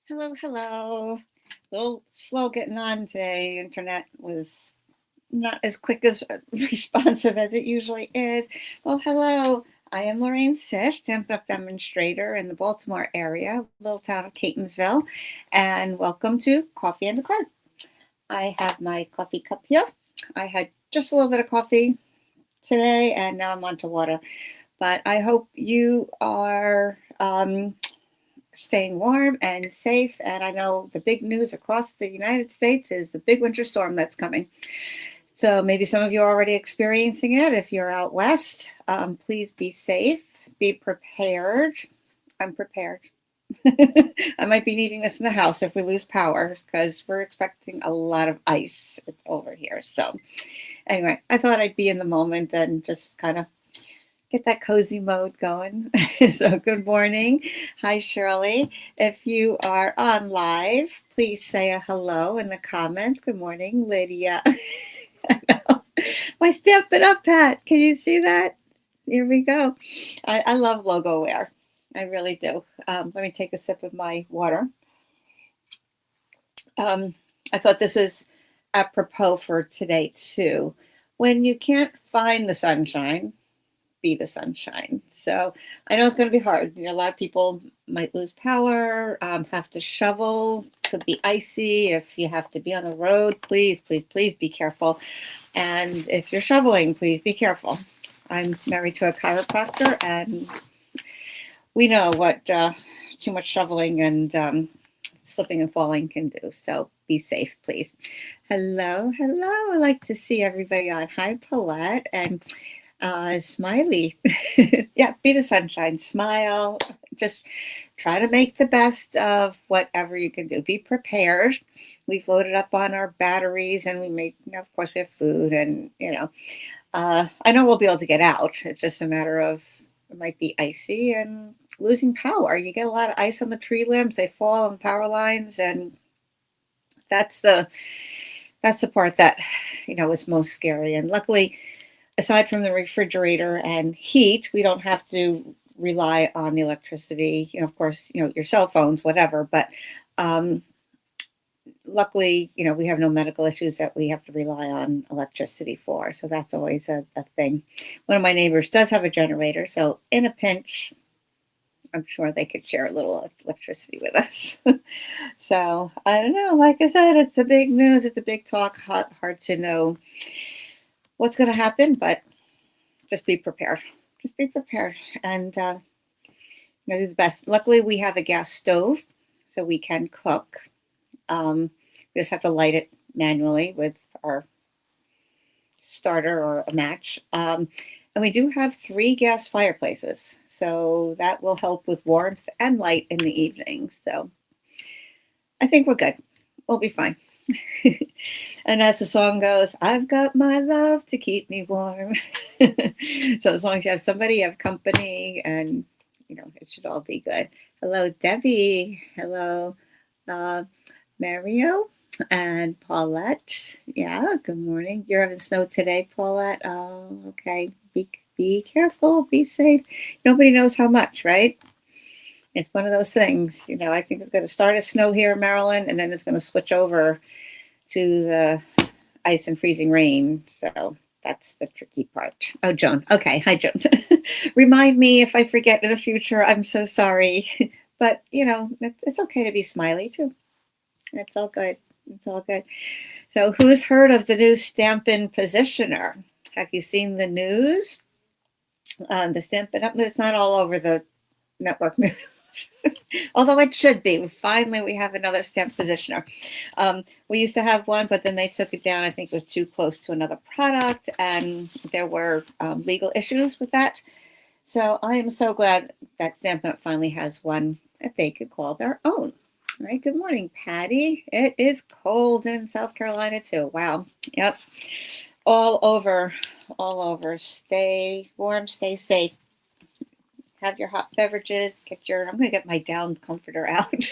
Hello, hello. A little slow getting on today. Internet was not as quick as responsive as it usually is. Well, hello. I am Lorraine Sish, Stampin' Up! Demonstrator in the Baltimore area, little town of Catonsville, and welcome to Coffee and a Card. I have my coffee cup here. I had just a little bit of coffee today, and now I'm on to water. But I hope you are staying warm and safe. And I know the big news across the United States is the big winter storm that's coming. So maybe some of you are already experiencing it. If you're out west, please be safe, be prepared. I'm prepared. I might be needing this in the house if we lose power because we're expecting a lot of ice over here. So anyway, I thought I'd be in the moment and just kind of get that cozy mode going. So good morning. Hi, Shirley. If you are on live, please say a hello in the comments. Good morning, Lydia. I know. My Stampin' Up! Hat. Can you see that? Here we go. I love logo wear. I really do. Let me take a sip of my water. I thought this was apropos for today, too. When you can't find the sunshine, be the sunshine. So I know it's going to be hard. A lot of people might lose power, have to shovel, could be icy. If you have to be on the road, please, please, please be careful. And if you're shoveling, please be careful. I'm married to a chiropractor, and we know what too much shoveling and slipping and falling can do. So be safe, please. Hello, hello. I like to see everybody on. Hi, Paulette. And Smiley. Yeah, be the sunshine. Smile. Just try to make the best of whatever you can do. Be prepared. We've loaded up on our batteries and we make, of course, we have food and, I know we'll be able to get out. It's just a matter of it might be icy and losing power. You get a lot of ice on the tree limbs, they fall on the power lines, and that's the part that, is most scary. And luckily, aside from the refrigerator and heat, we don't have to rely on the electricity. Of course, your cell phones, whatever. But luckily, we have no medical issues that we have to rely on electricity for. So that's always a thing. One of my neighbors does have a generator. So in a pinch, I'm sure they could share a little electricity with us. So I don't know. Like I said, it's a big news. It's a big talk. Hard to know what's going to happen, but just be prepared. Just be prepared and do the best. Luckily, we have a gas stove, so we can cook. We just have to light it manually with our starter or a match. And we do have 3 gas fireplaces, so that will help with warmth and light in the evening. So I think we're good. We'll be fine. And as the song goes, I've got my love to keep me warm. So as long as you have somebody, you have company, and it should all be good. Hello, Debbie. Hello, Mario and Paulette. Yeah, good morning. You're having snow today, Paulette. Oh, okay. Be careful. Be safe. Nobody knows how much, right? It's one of those things. I think it's going to start as snow here in Maryland, and then it's going to switch over to the ice and freezing rain. So that's the tricky part. Oh, Joan. Okay. Hi, Joan. Remind me if I forget in the future. I'm so sorry. But, it's okay to be smiley too. It's all good. It's all good. So who's heard of the new Stampin Posisioner? Have you seen the news? The Stampin' Up! It's not all over the network news. Although it should be. Finally, we have another stamp positioner. We used to have one, but then they took it down. I think it was too close to another product, and there were legal issues with that. So I am so glad that Stampin' Up! Finally has one that they could call their own. All right. Good morning, Patty. It is cold in South Carolina too. Wow. Yep. All over. All over. Stay warm. Stay safe. Have your hot beverages, I'm going to get my down comforter out.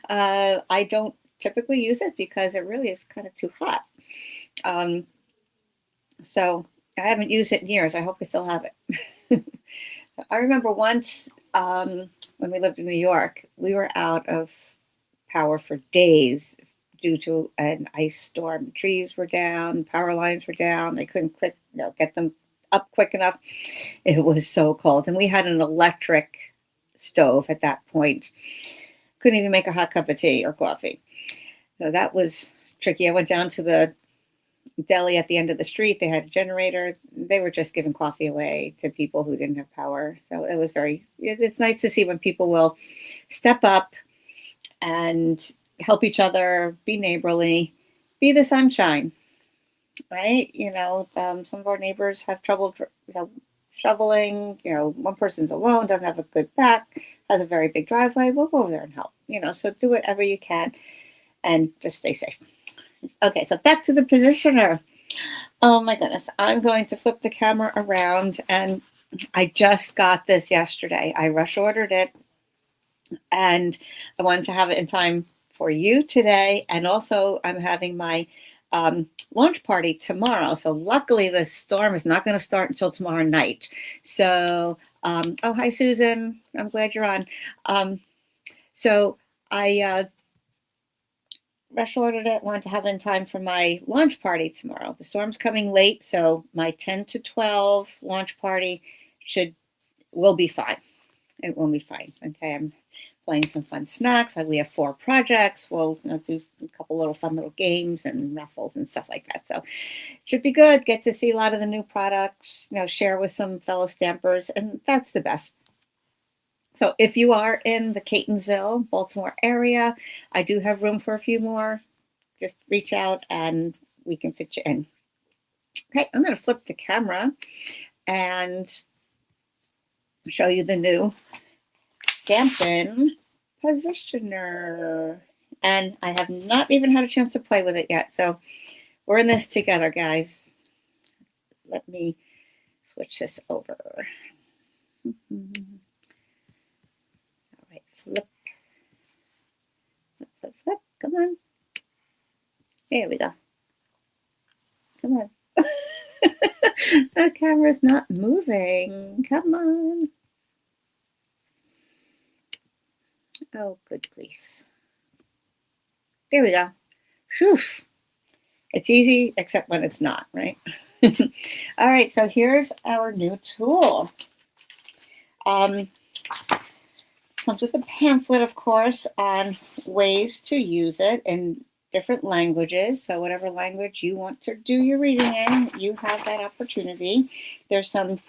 I don't typically use it because it really is kind of too hot. So I haven't used it in years. I hope I still have it. I remember once when we lived in New York, we were out of power for days due to an ice storm. Trees were down, power lines were down. They couldn't get them up quick enough. It was so cold. And we had an electric stove at that point. Couldn't even make a hot cup of tea or coffee. So that was tricky. I went down to the deli at the end of the street. They had a generator. They were just giving coffee away to people who didn't have power. So it was it's nice to see when people will step up and help each other, be neighborly, be the sunshine, right? Some of our neighbors have trouble, shoveling. One person's alone, doesn't have a good back, has a very big driveway. We'll go over there and help, so do whatever you can and just stay safe. Okay, so back to the positioner. Oh my goodness, I'm going to flip the camera around, and I just got this yesterday. I rush ordered it, and I wanted to have it in time for you today, and also I'm having my launch party tomorrow. So luckily the storm is not going to start until tomorrow night. So, oh, hi, Susan. I'm glad you're on. So I rush ordered it, wanted to have it in time for my launch party tomorrow. The storm's coming late, so my 10 to 12 launch party will be fine. It will be fine. Okay, I'm playing some fun snacks. We have 4 projects. We'll do a couple little fun little games and raffles and stuff like that. So it should be good. Get to see a lot of the new products, share with some fellow stampers, and that's the best. So if you are in the Catonsville, Baltimore area, I do have room for a few more. Just reach out and we can fit you in. Okay, I'm going to flip the camera and show you the new Stampin Positioner. And I have not even had a chance to play with it yet. So we're in this together, guys. Let me switch this over. Flip. Come on. There we go. Come on. The camera's not moving. Come on. Oh, good grief. There we go. Whew. It's easy, except when it's not, right? All right, so here's our new tool. Comes with a pamphlet, of course, on ways to use it in different languages. So whatever language you want to do your reading in, you have that opportunity. There's some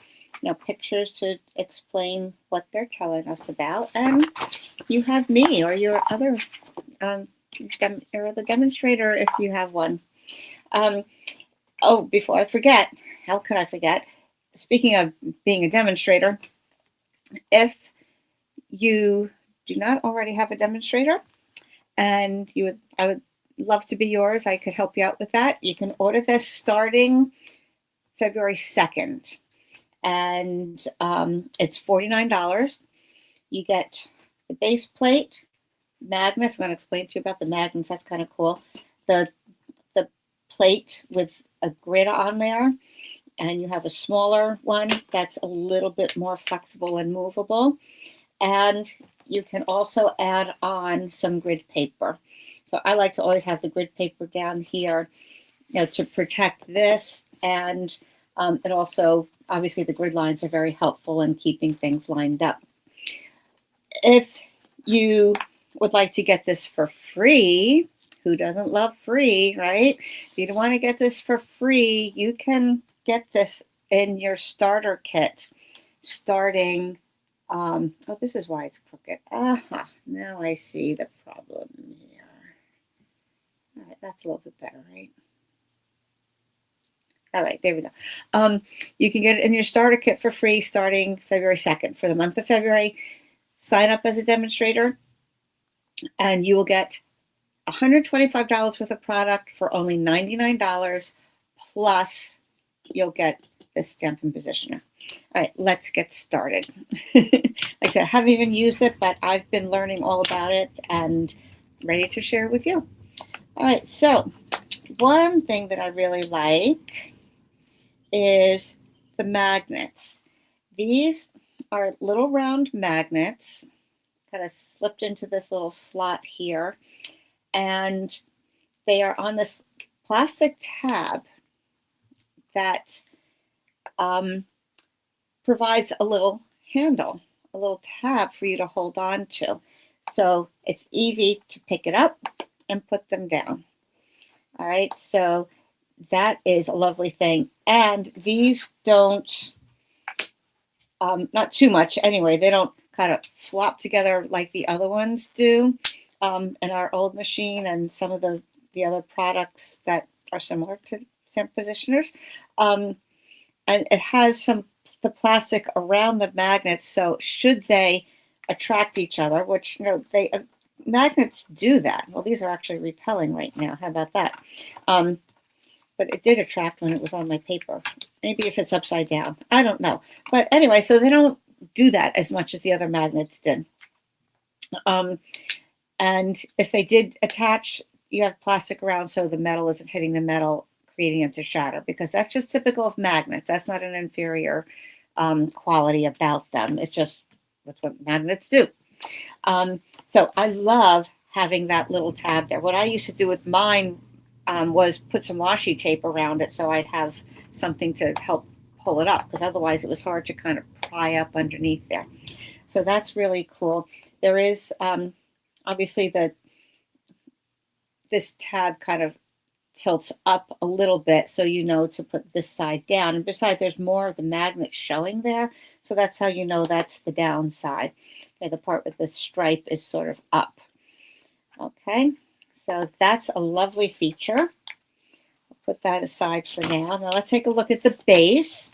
pictures to explain what they're telling us about. And you have me or your other the demonstrator if you have one. Oh, before I forget, how could I forget? Speaking of being a demonstrator, if you do not already have a demonstrator and I would love to be yours, I could help you out with that. You can order this starting February 2nd. And it's $49. You get the base plate, magnets. I'm going to explain to you about the magnets. That's kind of cool. The plate with a grid on there, and you have a smaller one that's a little bit more flexible and movable. And you can also add on some grid paper. So I like to always have the grid paper down here, to protect this. And it also, obviously, the grid lines are very helpful in keeping things lined up. If you would like to get this for free, who doesn't love free, right? If you want to get this for free, you can get this in your starter kit starting. Oh, this is why it's crooked. Now I see the problem here. All right, that's a little bit better, right? All right, there we go. You can get it in your starter kit for free starting February 2nd. For the month of February, sign up as a demonstrator, and you will get $125 worth of product for only $99, plus you'll get the Stampin' Positioner. All right, let's get started. Like I said, I haven't even used it, but I've been learning all about it and ready to share it with you. All right, so one thing that I really like is the magnets. These are little round magnets, kind of slipped into this little slot here. and they are on this plastic tab that provides a little handle, a little tab for you to hold on to. So it's easy to pick it up and put them down. All right, so that is a lovely thing. And these don't, not too much anyway, they don't kind of flop together like the other ones do in our old machine and some of the other products that are similar to stamp positioners. And it has the plastic around the magnets, so should they attract each other, which they magnets do that. Well, these are actually repelling right now. How about that? But it did attract when it was on my paper. Maybe if it's upside down. I don't know. But anyway, so they don't do that as much as the other magnets did. And if they did attach, you have plastic around so the metal isn't hitting the metal, creating them to shatter, because that's just typical of magnets. That's not an inferior quality about them. It's just that's what magnets do. So I love having that little tab there. What I used to do with mine was put some washi tape around it so I'd have something to help pull it up, because otherwise it was hard to kind of pry up underneath there. So that's really cool. There is obviously this tab kind of tilts up a little bit, so you know to put this side down. And besides, there's more of the magnet showing there, so that's how you know that's the down side. Okay, the part with the stripe is sort of up. Okay, so that's a lovely feature. I'll put that aside for now. Now let's take a look at the base.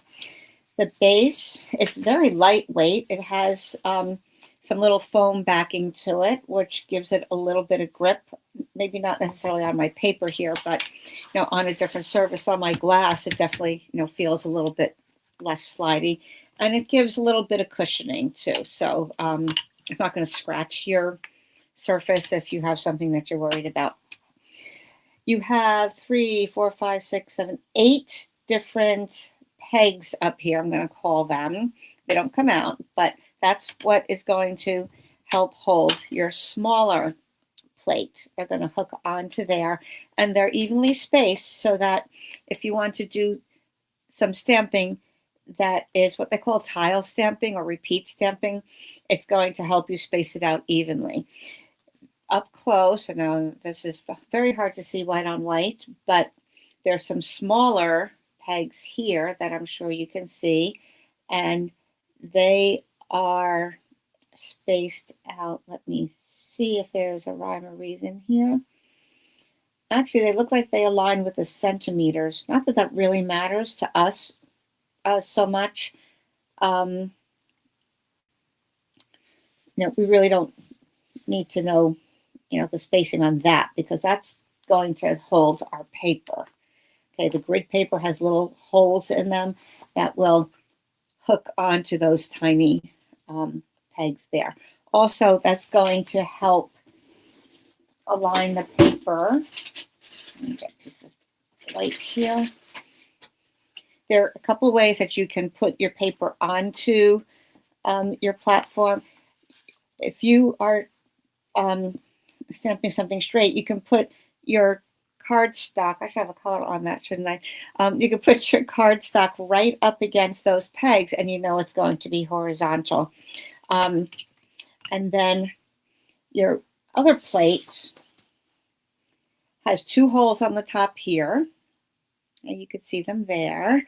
The base is very lightweight. It has some little foam backing to it, which gives it a little bit of grip. Maybe not necessarily on my paper here, but on a different surface on my glass, it definitely feels a little bit less slidey, and it gives a little bit of cushioning too. So it's not going to scratch your surface if you have something that you're worried about. You have 3, 4, 5, 6, 7, 8 different pegs up here. I'm going to call them. They don't come out, but that's what is going to help hold your smaller plate. They're going to hook onto there, and they're evenly spaced so that if you want to do some stamping that is what they call tile stamping or repeat stamping, it's going to help you space it out evenly. Up close, I know this is very hard to see white on white, but there's some smaller pegs here that I'm sure you can see, and they are spaced out. Let me see if there's a rhyme or reason here. Actually, they look like they align with the centimeters. Not that that really matters to us so much. We really don't need to know, the spacing on that, because that's going to hold our paper. Okay, the grid paper has little holes in them that will hook onto those tiny pegs there. Also, that's going to help align the paper. Let me get just a light here. There are a couple of ways that you can put your paper onto your platform. If you are stamping something straight, you can put your cardstock. I should have a color on that, shouldn't I? You can put your cardstock right up against those pegs, and it's going to be horizontal. And then your other plate has 2 holes on the top here, and you can see them there.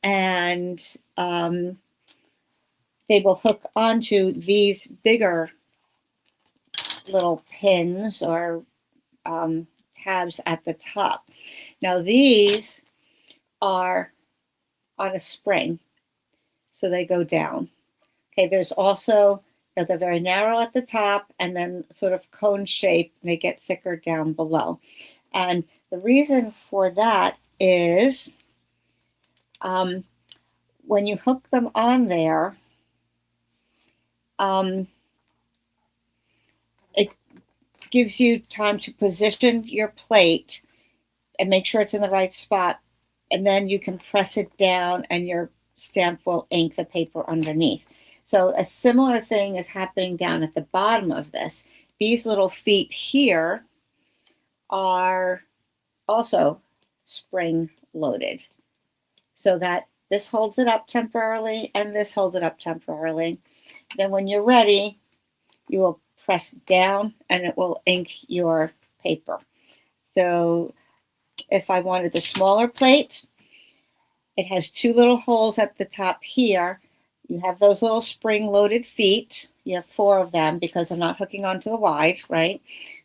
And they will hook onto these bigger little pins or tabs at the top. Now these are on a spring, so they go down. Okay, there's also, they're very narrow at the top and then sort of cone shape, and they get thicker down below. And the reason for that is when you hook them on there, it gives you time to position your plate and make sure it's in the right spot, and then you can press it down and your stamp will ink the paper underneath. So a similar thing is happening down at the bottom of this. These little feet here are also spring loaded, so that this holds it up temporarily and this holds it up temporarily. Then when you're ready, you will press down and it will ink your paper. So if I wanted the smaller plate, it has two little holes at the top here. You have those little spring-loaded feet. You have four of them because they're not hooking onto the wide, right?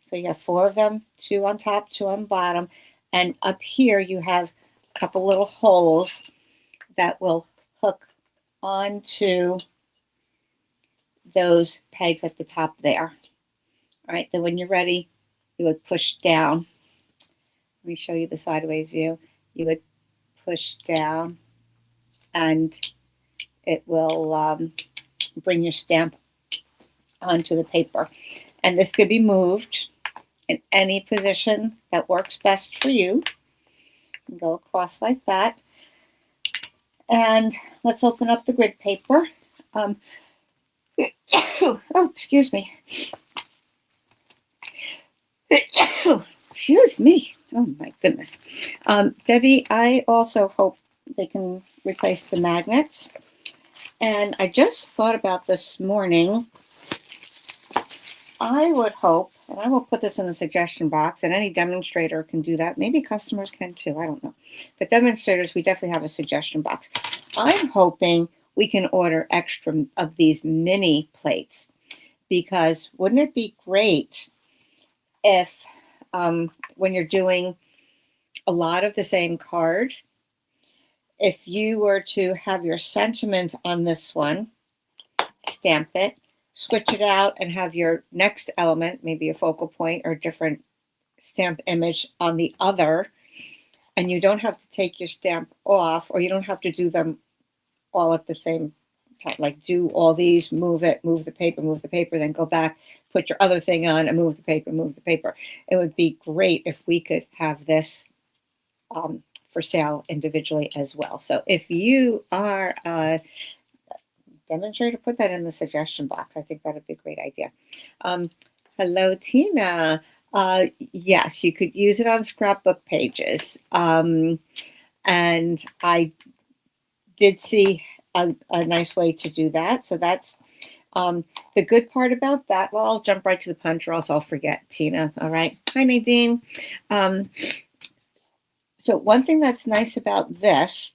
So you have four of them, two on top, two on bottom. And up here you have a couple little holes that will hook onto those pegs at the top there. All right, then when you're ready, you would push down. Let me show you the sideways view. You would push down and it will bring your stamp onto the paper. And this could be moved in any position that works best for you. Go across like that. And let's open up the grid paper. Oh, excuse me. Excuse me. Oh my goodness. Debbie, I also hope they can replace the magnets. And I just thought about this morning. I would hope, and I will put this in the suggestion box, and any demonstrator can do that. Maybe customers can too, I don't know. But demonstrators, we definitely have a suggestion box. I'm hoping we can order extra of these mini plates, because wouldn't it be great if when you're doing a lot of the same card, if you were to have your sentiment on this one, stamp it, switch it out, and have your next element, maybe a focal point or a different stamp image on the other, and you don't have to take your stamp off, or you don't have to do them all at the same time, like do all these, move it, move the paper, then go back, put your other thing on, and move the paper. It would be great if we could have this for sale individually as well. So if you are a demonstrator, put that in the suggestion box. I think that would be a great idea. Hello, Tina. Yes, you could use it on scrapbook pages. And I did see a nice way to do that. So that's the good part about that. Well, I'll jump right to the punch or else I'll forget, Tina. All right. Hi, Nadine. So one thing that's nice about this,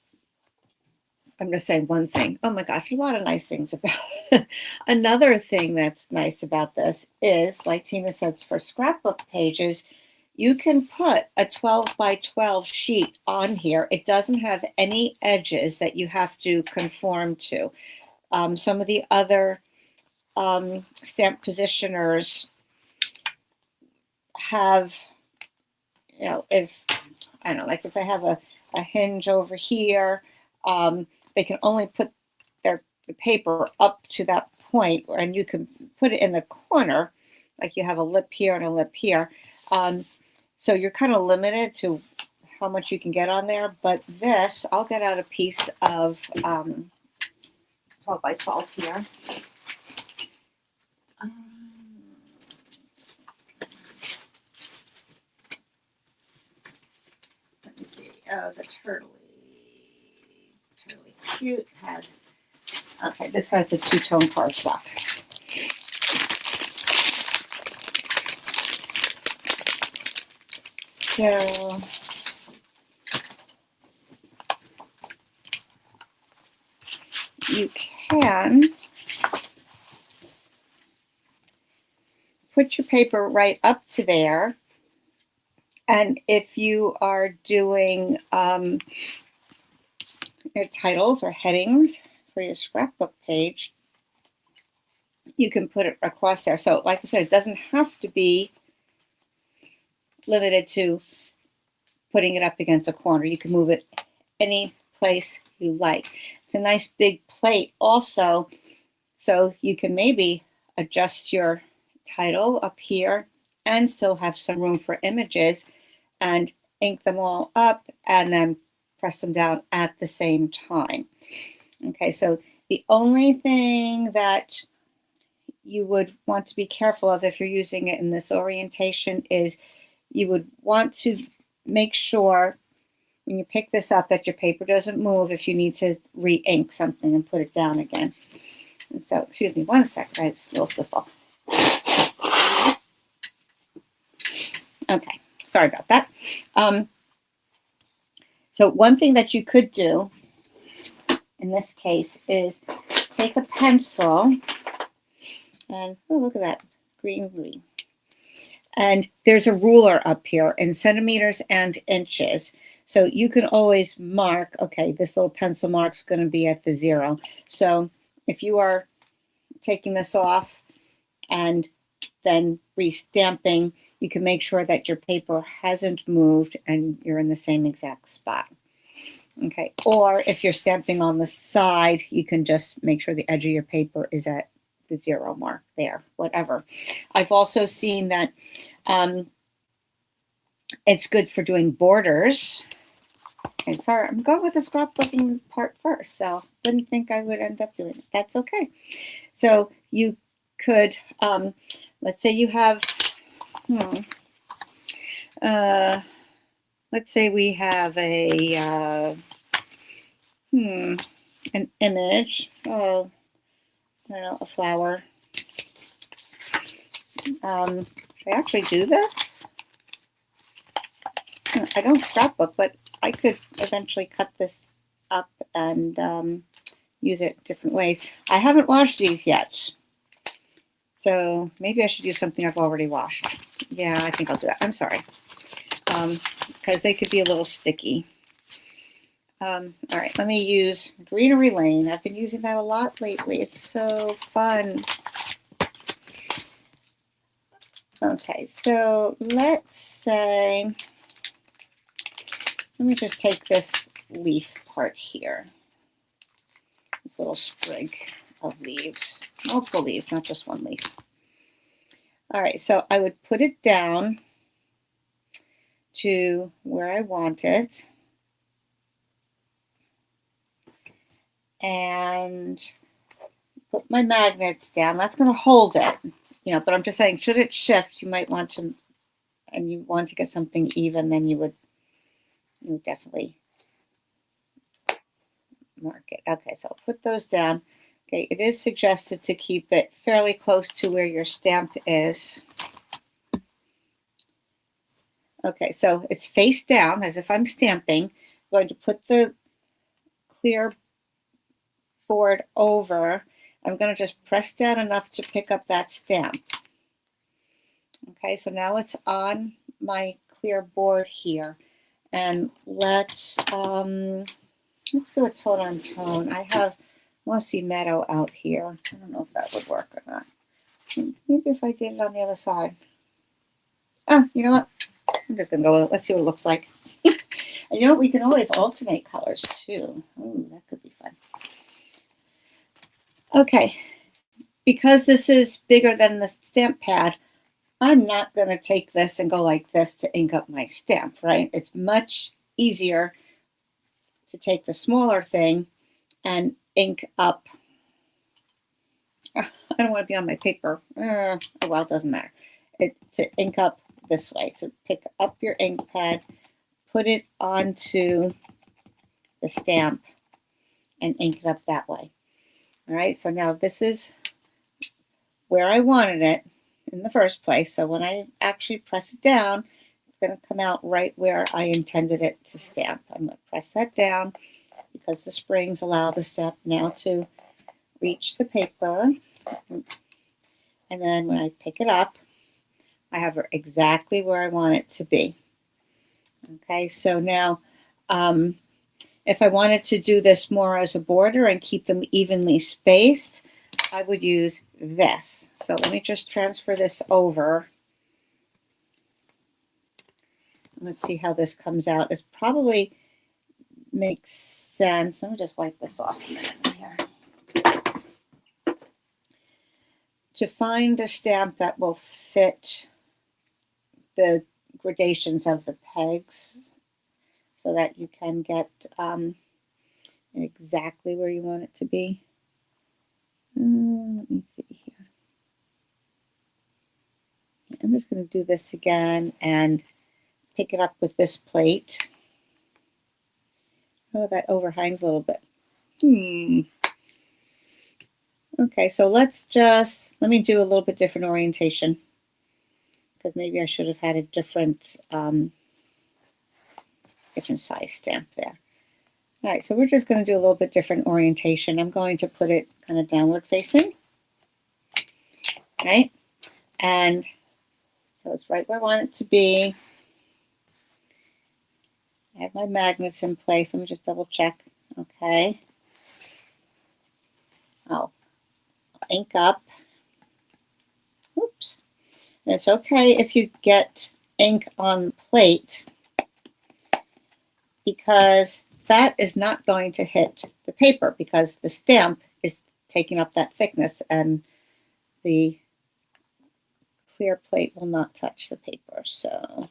I'm going to say one thing. Oh my gosh, a lot of nice things about it. Another thing that's nice about this is, like Tina said, for scrapbook pages, you can put a 12 by 12 sheet on here. It doesn't have any edges that you have to conform to. Some of the other stamp positioners have, you know, if I don't know, like if I have a hinge over here, they can only put the paper up to that point, and you can put it in the corner, like you have a lip here and a lip here. So you're kind of limited to how much you can get on there. But this, I'll get out a piece of 12 by 12 here. Let me see. Oh, the turtley cute has, okay, this has the two-tone cardstock. So you can put your paper right up to there. And if you are doing titles or headings for your scrapbook page, you can put it across there. So like I said, it doesn't have to be limited to putting it up against a corner. You can move it any place you like. It's a nice big plate also, so you can maybe adjust your title up here and still have some room for images and ink them all up and then press them down at the same time. Okay, so the only thing that you would want to be careful of if you're using it in this orientation is you would want to make sure when you pick this up that your paper doesn't move if you need to re-ink something and put it down again. And so, excuse me, one second, it's a little stiffle. Okay, sorry about that. So one thing that you could do in this case is take a pencil and, oh, look at that, green. And there's a ruler up here in centimeters and inches. So you can always mark, okay, this little pencil mark's going to be at the 0. So if you are taking this off and then re-stamping, you can make sure that your paper hasn't moved and you're in the same exact spot. Okay, or if you're stamping on the side, you can just make sure the edge of your paper is at the 0 mark there, whatever. I've also seen that it's good for doing borders. And sorry, I'm going with the scrapbooking part first, so didn't think I would end up doing it. That's okay. So you could, let's say you have, let's say we have a, an image, oh, I don't know, a flower. Should I actually do this? I don't scrapbook, but I could eventually cut this up and use it different ways. I haven't washed these yet, so maybe I should use something I've already washed. Yeah, I think I'll do that. I'm sorry, because they could be a little sticky. All right, let me use Greenery Lane. I've been using that a lot lately. It's so fun. Okay, so let's say, let me just take this leaf part here. This little sprig of leaves. Multiple leaves, not just one leaf. All right, so I would put it down to where I want it. And put my magnets down. That's going to hold it, but I'm just saying, should it shift, you might want to, and you want to get something even, then you would definitely mark it. Okay, so I'll put those down. Okay, it is suggested to keep it fairly close to where your stamp is. Okay, so it's face down as if I'm stamping. I'm going to put the clear board over. I'm going to just press down enough to pick up that stamp. Okay, so now it's on my clear board here. And let's do a tone on tone. I have Mossy Meadow out here. I don't know if that would work or not. Maybe if I did it on the other side. Oh, you know what? I'm just going to go with it. Let's see what it looks like. And you know what? We can always alternate colors too. Ooh, that could be fun. Okay, because this is bigger than the stamp pad, I'm not going to take this and go like this to ink up my stamp, right? It's much easier to take the smaller thing and ink up. I don't want to be on my paper. Oh, well, it doesn't matter. To ink up this way. So pick up your ink pad, put it onto the stamp, and ink it up that way. All right, so now this is where I wanted it in the first place. So when I actually press it down, it's going to come out right where I intended it to stamp. I'm going to press that down because the springs allow the stamp now to reach the paper. And then when I pick it up, I have it exactly where I want it to be. Okay, so now if I wanted to do this more as a border and keep them evenly spaced, I would use this. So let me just transfer this over. Let's see how this comes out. It probably makes sense. Let me just wipe this off a minute here. To find a stamp that will fit the gradations of the pegs so that you can get exactly where you want it to be. Let me see here. I'm just going to do this again and pick it up with this plate. Oh, that overhangs a little bit. Okay, so let me do a little bit different orientation, because maybe I should have had a different size stamp there. All right, so we're just going to do a little bit different orientation. I'm going to put it kind of downward facing, right? And so it's right where I want it to be. I have my magnets in place. Let me just double check. Okay. I'll ink up. Oops. And it's okay if you get ink on plate, because that is not going to hit the paper, because the stamp is taking up that thickness and the clear plate will not touch the paper. So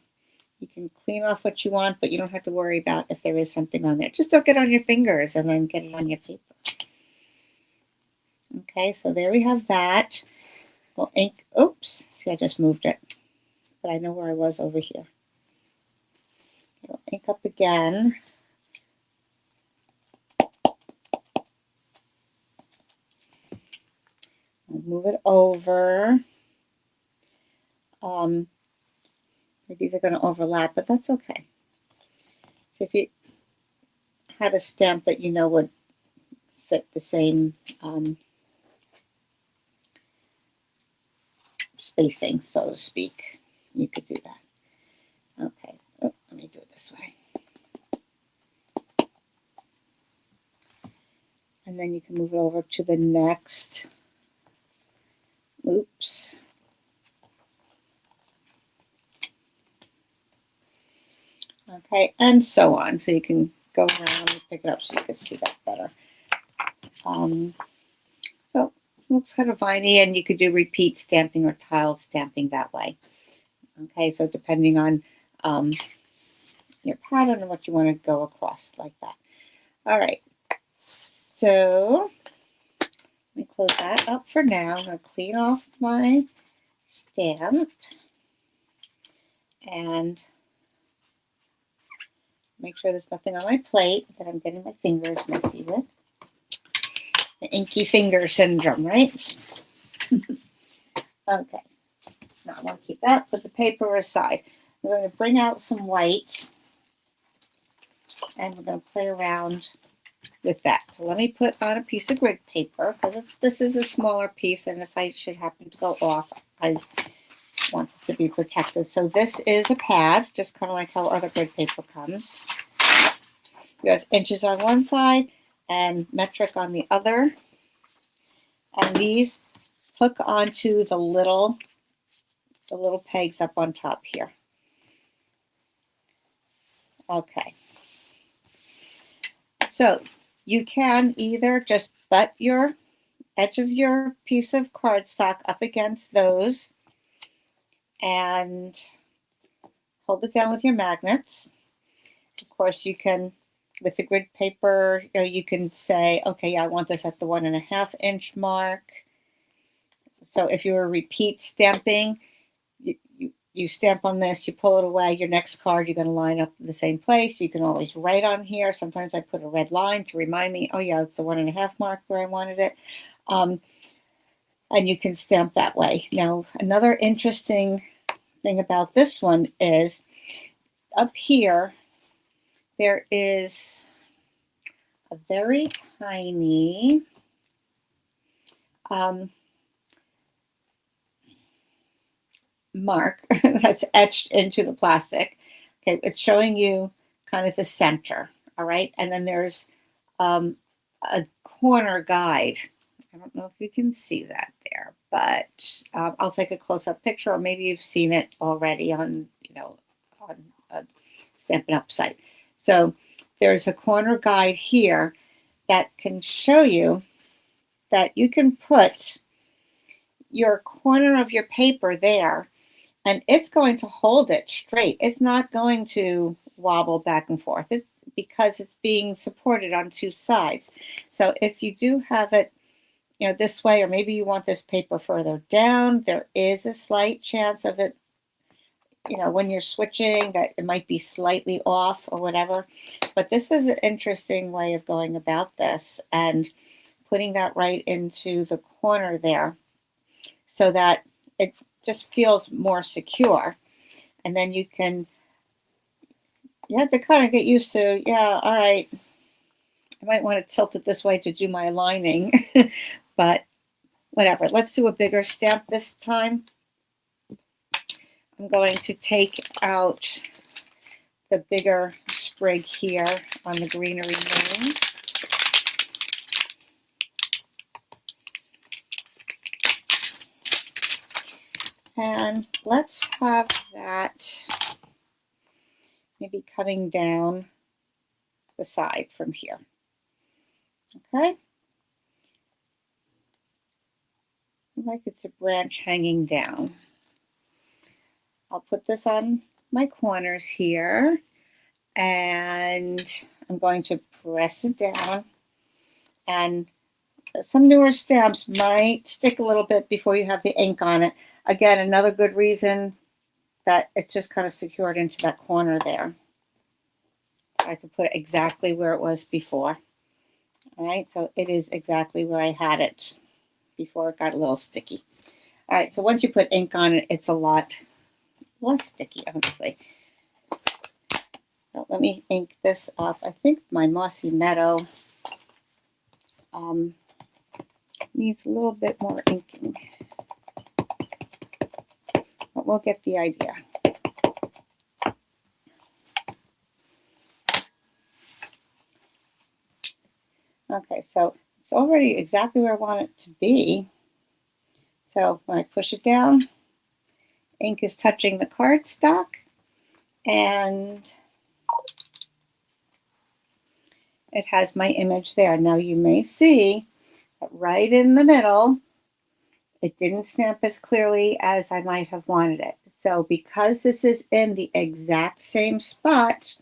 you can clean off what you want, but you don't have to worry about if there is something on there. Just don't get on your fingers and then get it on your paper. Okay, so there we have that. We'll ink. Oops, see, I just moved it, but I know where I was over here. We'll ink up again. I'll move it over. These are going to overlap, but that's okay. So if you had a stamp that you know would fit the same spacing, so to speak, you could do that. Okay, oh, let me do it this way. And then you can move it over to the next. Oops. Okay, and so on. So you can go around and pick it up so you can see that better. So looks kind of viney, and you could do repeat stamping or tiled stamping that way. Okay, so depending on your pattern and what you want to go across like that. All right, so let me close that up for now. I'm going to clean off my stamp and make sure there's nothing on my plate that I'm getting my fingers messy with. The inky finger syndrome, right? Okay. Now I want to keep that, put the paper aside. We're going to bring out some white, and we're going to play around with that. So let me put on a piece of grid paper, because this is a smaller piece, and if I should happen to go off, I want it to be protected. So this is a pad, just kind of like how other grid paper comes. You have inches on one side and metric on the other, and these hook onto the little pegs up on top here. Okay. So you can either just butt your edge of your piece of cardstock up against those and hold it down with your magnets. Of course, you can, with the grid paper, you can say, okay, yeah, I want this at the 1.5 inch mark. So if you were repeat stamping, you stamp on this, you pull it away, your next card, you're going to line up in the same place. You can always write on here. Sometimes I put a red line to remind me, oh yeah, it's the 1.5 mark where I wanted it. And you can stamp that way. Now, another interesting thing about this one is up here, there is a very tiny mark that's etched into the plastic. Okay, it's showing you kind of the center, all right? And then there's a corner guide. I don't know if you can see that there, but I'll take a close-up picture, or maybe you've seen it already on, on a Stampin' Up site. So there's a corner guide here that can show you that you can put your corner of your paper there, and it's going to hold it straight. It's not going to wobble back and forth. It's because it's being supported on two sides. So if you do have it, this way, or maybe you want this paper further down, there is a slight chance of it, you know, when you're switching, that it might be slightly off or whatever. But this was an interesting way of going about this and putting that right into the corner there so that it just feels more secure. And then you have to kind of get used to, yeah, all right, I might want to tilt it this way to do my lining, but whatever. Let's do a bigger stamp this time. I'm going to take out the bigger sprig here on the greenery moon. And let's have that maybe coming down the side from here. Okay. Like it's a branch hanging down. I'll put this on my corners here, and I'm going to press it down. And some newer stamps might stick a little bit before you have the ink on it. Again, another good reason that it's just kind of secured into that corner there. I could put it exactly where it was before. All right, so it is exactly where I had it before it got a little sticky. All right, so once you put ink on it, it's a lot less sticky, honestly. So let me ink this up. I think my Mossy Meadow needs a little bit more inking, but we'll get the idea. Okay, so it's already exactly where I want it to be. So when I push it down, ink is touching the cardstock, and it has my image there. Now you may see that right in the middle, it didn't stamp as clearly as I might have wanted it. So because this is in the exact same spot,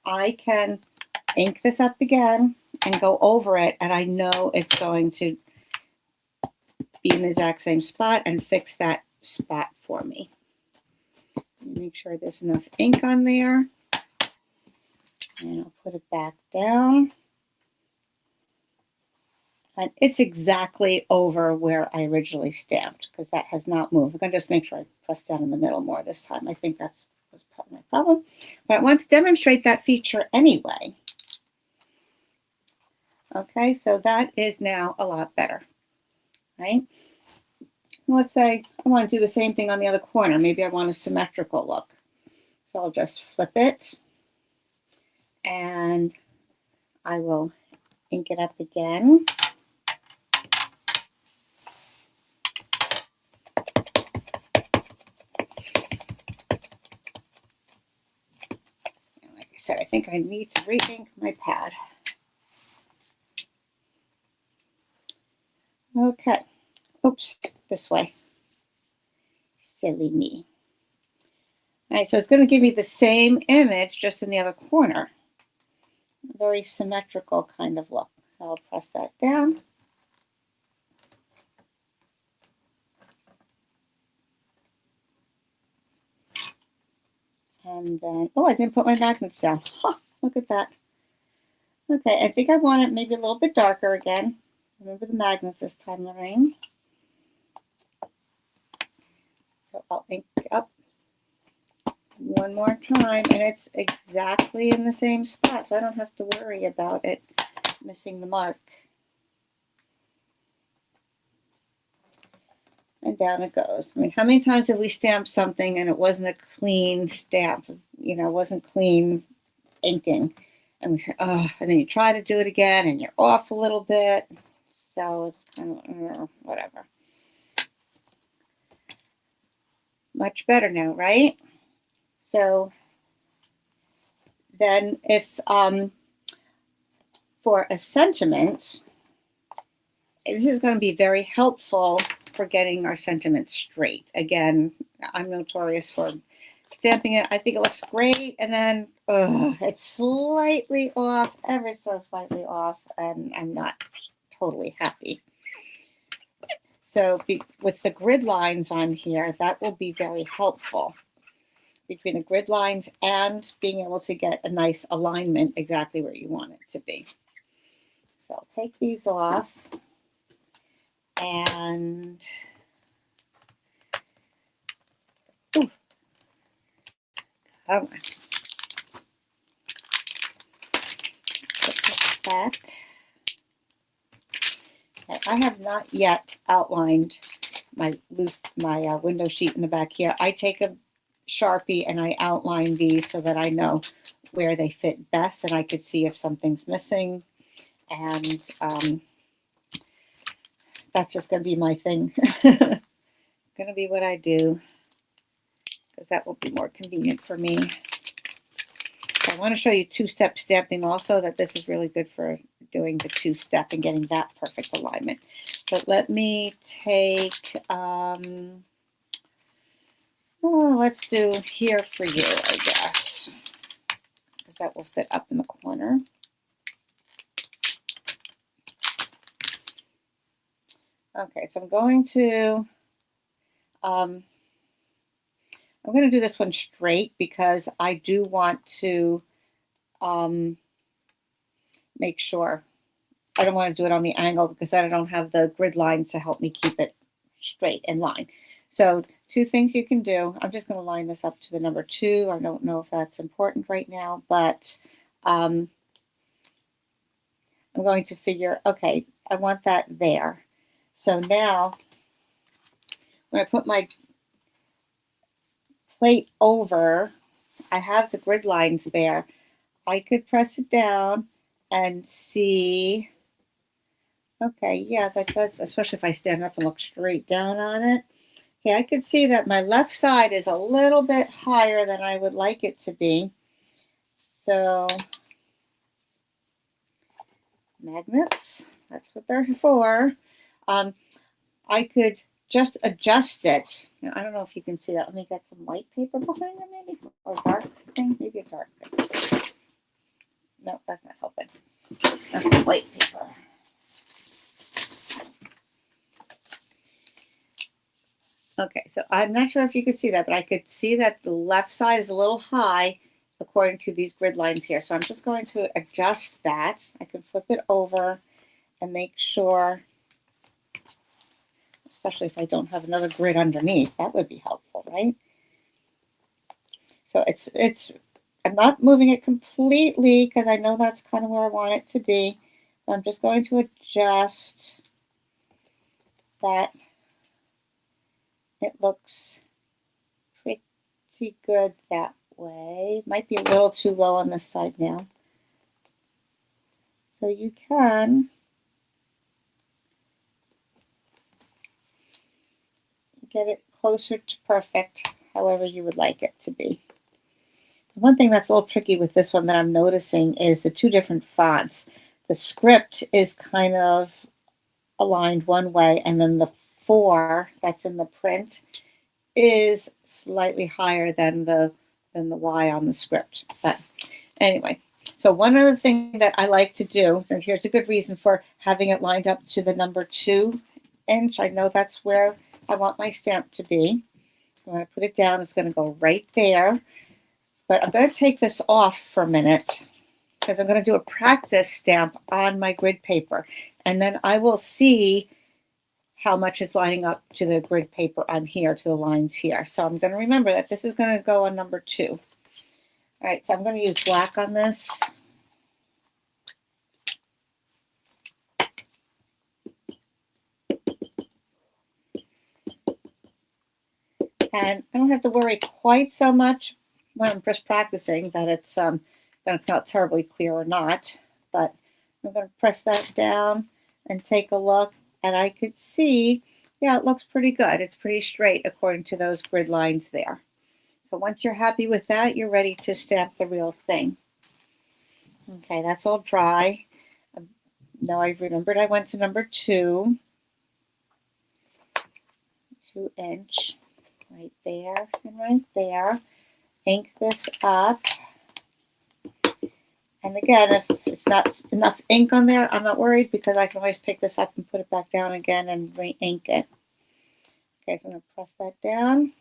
I can ink this up again and go over it, and I know it's going to be in the exact same spot and fix that spot for me. Make sure there's enough ink on there, and I'll put it back down. And it's exactly over where I originally stamped because that has not moved. I'm going to just make sure I press down in the middle more this time. I think that's was part of my problem. But I want to demonstrate that feature anyway. Okay, so that is now a lot better, right? Let's say I want to do the same thing on the other corner. Maybe I want a symmetrical look. So I'll just flip it, and I will ink it up again. Like I said, I think I need to re-ink my pad. Okay. Oops, this way. Silly me. All right, so it's going to give me the same image, just in the other corner. A very symmetrical kind of look. So I'll press that down. And then, oh, I didn't put my magnets down. Huh, look at that. Okay, I think I want it maybe a little bit darker again. Remember the magnets this time, Lorraine. So I'll ink up one more time, and it's exactly in the same spot, so I don't have to worry about it missing the mark. And down it goes. I mean, how many times have we stamped something and it wasn't a clean stamp, you know, wasn't clean inking? And we say, oh, and then you try to do it again and you're off a little bit. So it's kind of, whatever. Much better now, right? So then if for a sentiment, this is going to be very helpful for getting our sentiment straight. Again, I'm notorious for stamping it. I think it looks great, and then it's slightly off, ever so slightly off, and I'm not totally happy. So with the grid lines on here, that will be very helpful. between the grid lines and being able to get a nice alignment exactly where you want it to be. So I'll take these off and ooh, come on. Put this back. Okay, I have not yet outlined my window sheet in the back here. I take a Sharpie and I outline these so that I know where they fit best, and I could see if something's missing. And that's just going to be my thing. Going to be what I do, because that will be more convenient for me. I want to show you two-step stamping also, that this is really good for doing the two-step and getting that perfect alignment. But let me take, let's do here for you, I guess, because that will fit up in the corner. Okay, so I'm going to do this one straight because I do want to make sure. I don't want to do it on the angle because then I don't have the grid lines to help me keep it straight in line. So two things you can do. I'm just going to line this up to the number 2. I don't know if that's important right now, but I'm going to figure, okay, I want that there. So now when I put my plate over, I have the grid lines there. I could press it down and see, okay, yeah, that does, especially if I stand up and look straight down on it. Okay, I could see that my left side is a little bit higher than I would like it to be. So, magnets, that's what they're for. I could just adjust it. Now, I don't know if you can see that. Let me get some white paper behind it, maybe, or dark thing, maybe a dark thing. No, that's not helping. That's white paper. Okay, so I'm not sure if you could see that, but I could see that the left side is a little high according to these grid lines here. So I'm just going to adjust that. I can flip it over and make sure, especially if I don't have another grid underneath, that would be helpful, right? So I'm not moving it completely because I know that's kind of where I want it to be. I'm just going to adjust that. It looks pretty good that way. Might be a little too low on this side now. So you can get it closer to perfect, however you would like it to be. One thing that's a little tricky with this one that I'm noticing is the two different fonts. The script is kind of aligned one way, and then the 4 that's in the print is slightly higher than the Y on the script. But anyway, so one other thing that I like to do, and here's a good reason for having it lined up to the number 2 inch. I know that's where I want my stamp to be. When I put it down, it's going to go right there. But I'm going to take this off for a minute because I'm going to do a practice stamp on my grid paper. And then I will see how much is lining up to the grid paper on here, to the lines here. So I'm going to remember that this is going to go on number 2. All right, so I'm going to use black on this. And I don't have to worry quite so much when I'm just practicing that it's going to come out terribly clear or not. But I'm going to press that down and take a look. And I could see, yeah, it looks pretty good. It's pretty straight according to those grid lines there. So once you're happy with that, you're ready to stamp the real thing. Okay, that's all dry. Now I remembered I went to number 2. 2 inch. Right there and right there. Ink this up. And again, if it's not enough ink on there, I'm not worried because I can always pick this up and put it back down again and re-ink it. Okay, so I'm going to press that down.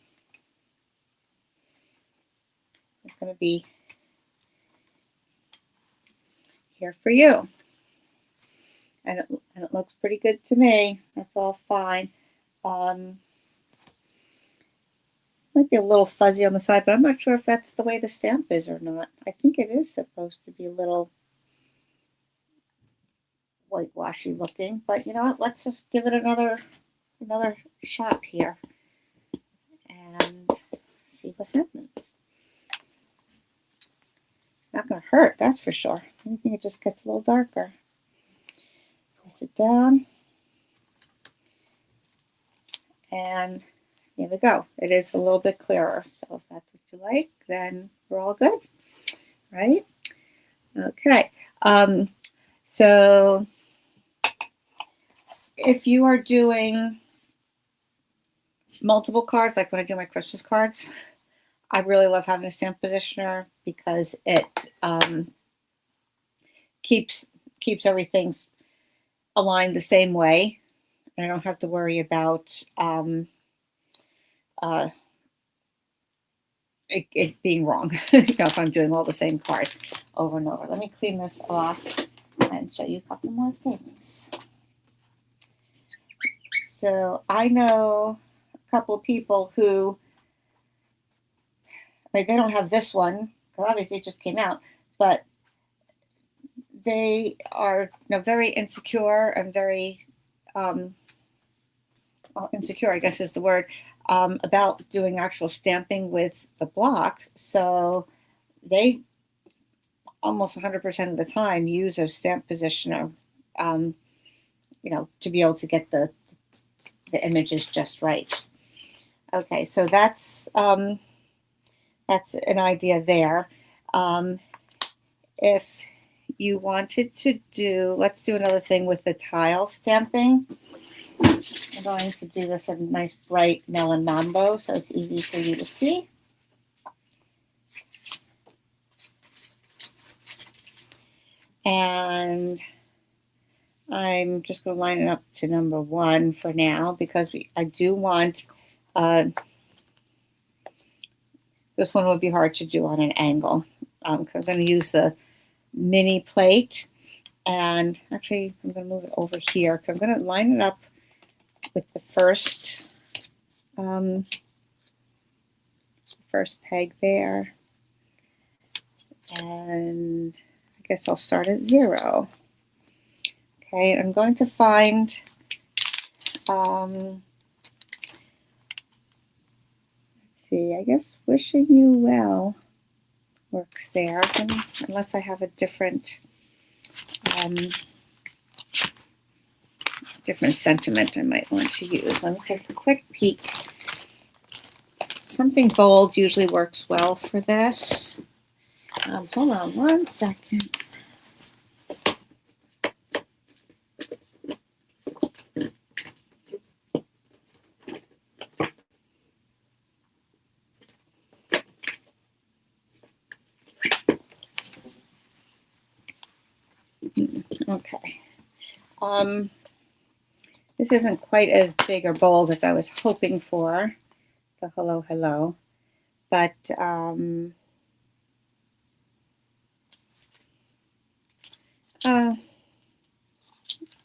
going to be here for you. And it looks pretty good to me. That's all fine. Might be a little fuzzy on the side, but I'm not sure if that's the way the stamp is or not. I think it is supposed to be a little whitewashy looking, but you know what? Let's just give it another shot here and see what happens. It's not going to hurt, that's for sure. I think it just gets a little darker. Press it down. And here we go. It is a little bit clearer. So if that's what you like, then we're all good, right? Okay. So if you are doing multiple cards, like when I do my Christmas cards, I really love having a stamp positioner because it keeps everything aligned the same way. And I don't have to worry about it being wrong, if I'm doing all the same cards over and over. Let me clean this off and show you a couple more things. So I know a couple of people who, they don't have this one, because obviously it just came out, but they are very insecure and very, insecure, I guess is the word, about doing actual stamping with the blocks. So they almost 100% of the time use a stamp positioner, to be able to get the images just right. Okay, so that's an idea there. If you wanted to let's do another thing with the tile stamping. I'm going to do this in a nice bright melon mambo so it's easy for you to see. And I'm just going to line it up to number 1 for now because I do want, this one would be hard to do on an angle. I'm going to use the mini plate, and actually I'm going to move it over here because I'm going to line it up with the first peg there, and I guess I'll start at 0. Okay, I'm going to find let's see, I guess Wishing You Well works there, unless I have a different sentiment I might want to use. Let me take a quick peek. Something bold usually works well for this. Hold on one second. Okay. This isn't quite as big or bold as I was hoping for, the hello, hello. But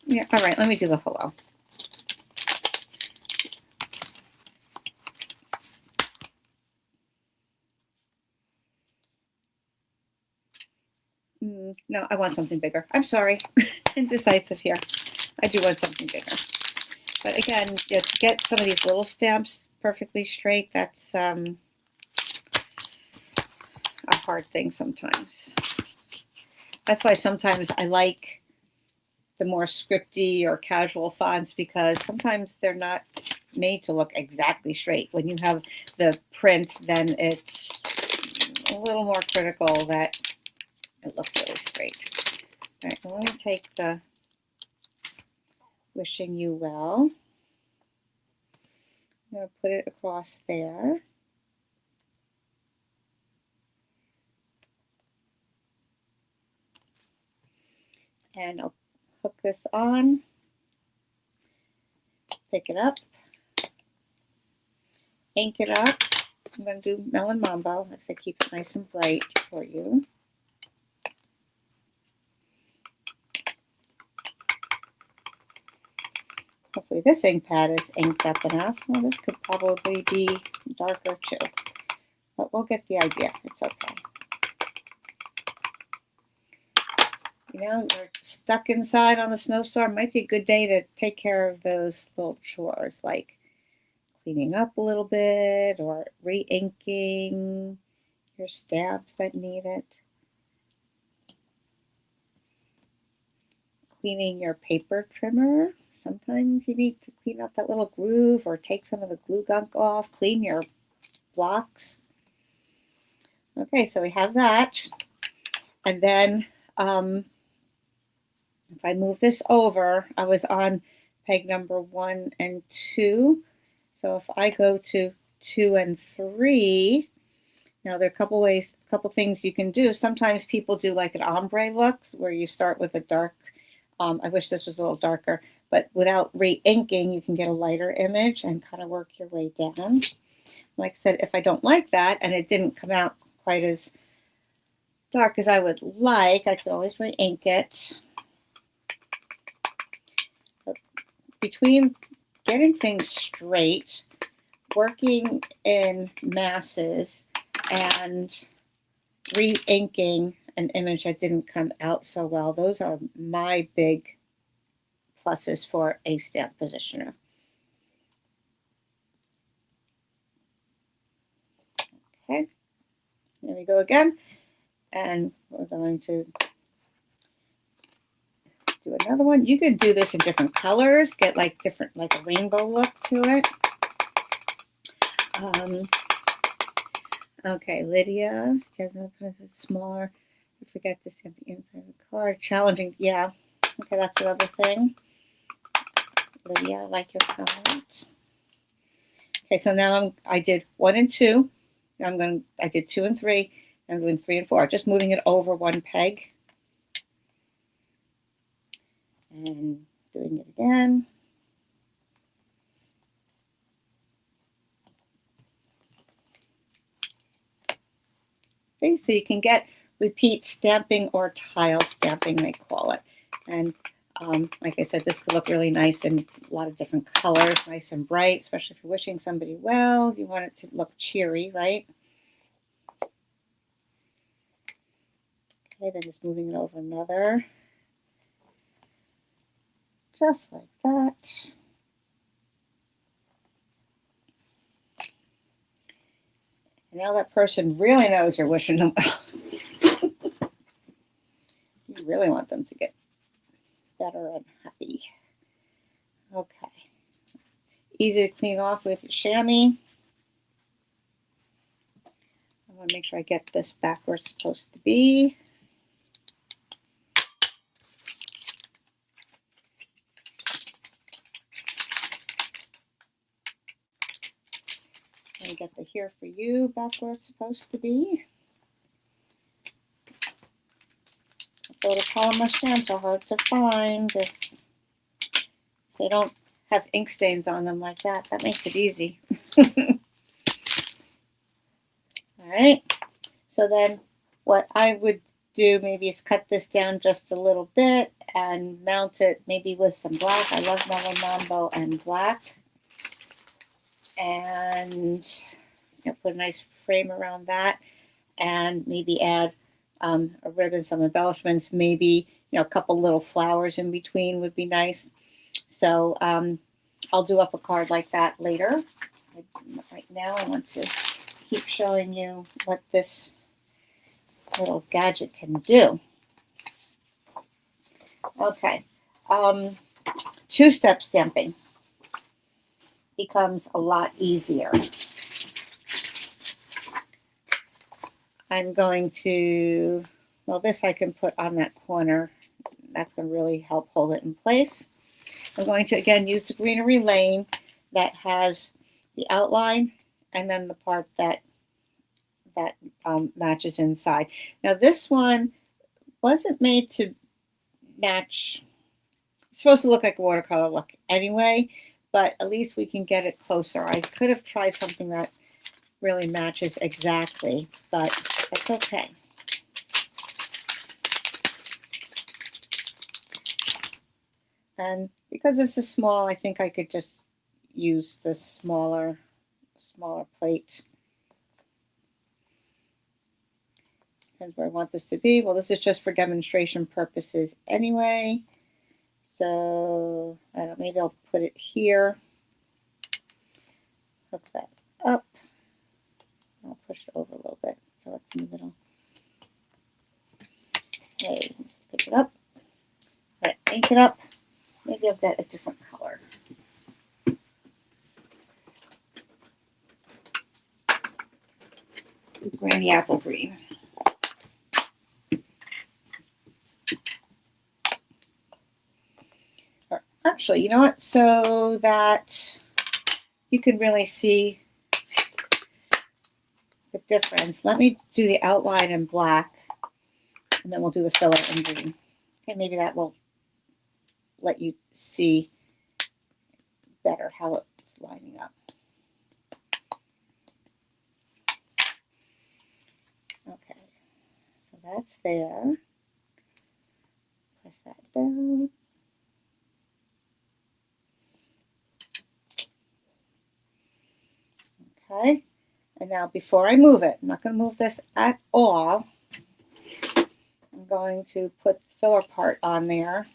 yeah, all right, let me do the hello. No, I want something bigger. I'm sorry. Indecisive here. I do want something bigger. But again, to get some of these little stamps perfectly straight, that's a hard thing sometimes. That's why sometimes I like the more scripty or casual fonts, because sometimes they're not made to look exactly straight. When you have the print, then it's a little more critical that it looks really straight. All right, so let me take the Wishing You Well. I'm going to put it across there. And I'll hook this on, pick it up, ink it up, I'm going to do Melon Mambo. Let's say keep it nice and bright for you. Hopefully this ink pad is inked up enough. Well, this could probably be darker too, but we'll get the idea. It's okay. You know, you're stuck inside on the snowstorm. Might be a good day to take care of those little chores, like cleaning up a little bit or re-inking your stamps that need it. Cleaning your paper trimmer. Sometimes you need to clean up that little groove or take some of the glue gunk off. Clean your blocks. Okay, so we have that. And then if I move this over, I was on peg number 1 and 2. So if I go to 2 and 3, now there are a couple ways, a couple things you can do. Sometimes people do like an ombre look where you start with a dark, I wish this was a little darker, but without re-inking, you can get a lighter image and kind of work your way down. Like I said, if I don't like that and it didn't come out quite as dark as I would like, I could always re-ink it. But between getting things straight, working in masses, and re-inking an image that didn't come out so well, those are my big pluses for a stamp positioner. Okay, here we go again. And we're going to do another one. You could do this in different colors, get like different, like a rainbow look to it. Okay, Lydia, smaller. I forget to stamp the inside of the card. Challenging, yeah. Okay, that's another thing. Lydia, I like your comment. Okay, so now I did 1 and 2. I did 2 and 3. I'm doing 3 and 4. Just moving it over one peg. And doing it again. Okay, so you can get repeat stamping or tile stamping, they call it. And like I said, this could look really nice in a lot of different colors, nice and bright, especially if you're wishing somebody well. You want it to look cheery, right? Okay, then just moving it over another. Just like that. And now that person really knows you're wishing them well. You really want them to get better and happy. Okay. Easy to clean off with chamois. I want to make sure I get this back where it's supposed to be. And get the Here For You back where it's supposed to be. Photopolymer stamps are hard to find if they don't have ink stains on them like that. That makes it easy. All right. So then what I would do maybe is cut this down just a little bit and mount it maybe with some black. I love Melon Mambo and black. And put a nice frame around that, and maybe add a ribbon, some embellishments, maybe a couple little flowers in between would be nice. So I'll do up a card like that later. Right now I want to keep showing you what this little gadget can do. Okay, two-step stamping becomes a lot easier. I'm going to, well, this I can put on that corner. That's going to really help hold it in place. I'm going to, again, use the Greenery Lane that has the outline and then the part that matches inside. Now, this one wasn't made to match. It's supposed to look like a watercolor look anyway, but at least we can get it closer. I could have tried something that really matches exactly, but that's okay. And because this is small, I think I could just use the smaller plate. Depends where I want this to be. Well, this is just for demonstration purposes anyway. So, I don't know, maybe I'll put it here. Hook that up. I'll push it over a little bit so it's in the middle. Okay, pick it up. All right, ink it up. Maybe I'll get a different color. Granny apple green. Or actually, you know what? So that you can really see the difference. Let me do the outline in black, and then we'll do the filler in green. Okay, maybe that will let you see better how it's lining up. Okay, so that's there. Press that down. Okay, and now before I move it, I'm not going to move this at all. I'm going to put the filler part on there.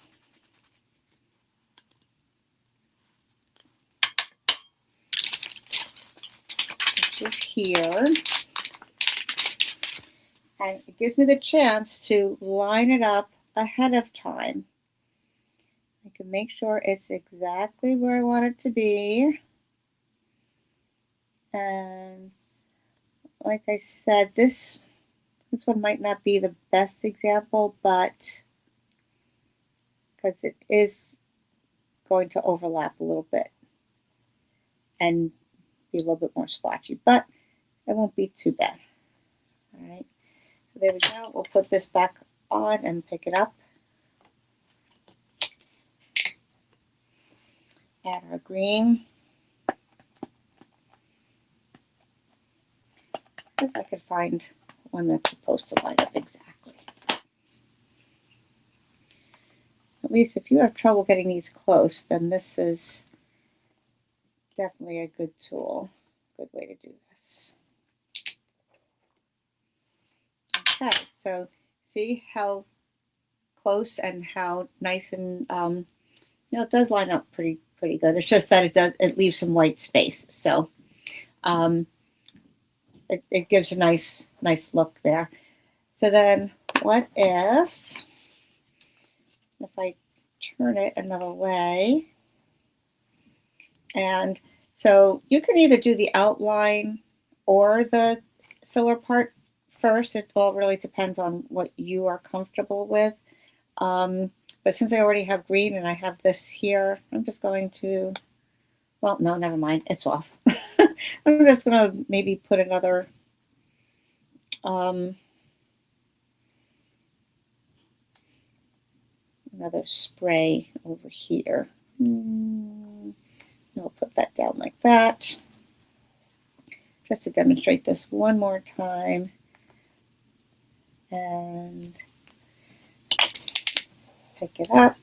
Which is here. And it gives me the chance to line it up ahead of time. I can make sure it's exactly where I want it to be. And like I said, this one might not be the best example, but because it is going to overlap a little bit and be a little bit more splotchy, but it won't be too bad. All right, so there we go. We'll put this back on and pick it up. Add our green. If I could find one that's supposed to line up exactly. At least if you have trouble getting these close, then this is definitely a good tool, good way to do this. Okay, so see how close and how nice and it does line up pretty good. It's just that it leaves some white space, so it gives a nice look there. So then, what if I turn it another way? And so you can either do the outline or the filler part first. It all really depends on what you are comfortable with. But since I already have green and I have this here, I'm just going to, well, no, never mind. It's off. I'm just going to maybe put another spray over here. I'll put that down like that. Just to demonstrate this one more time. And pick it up,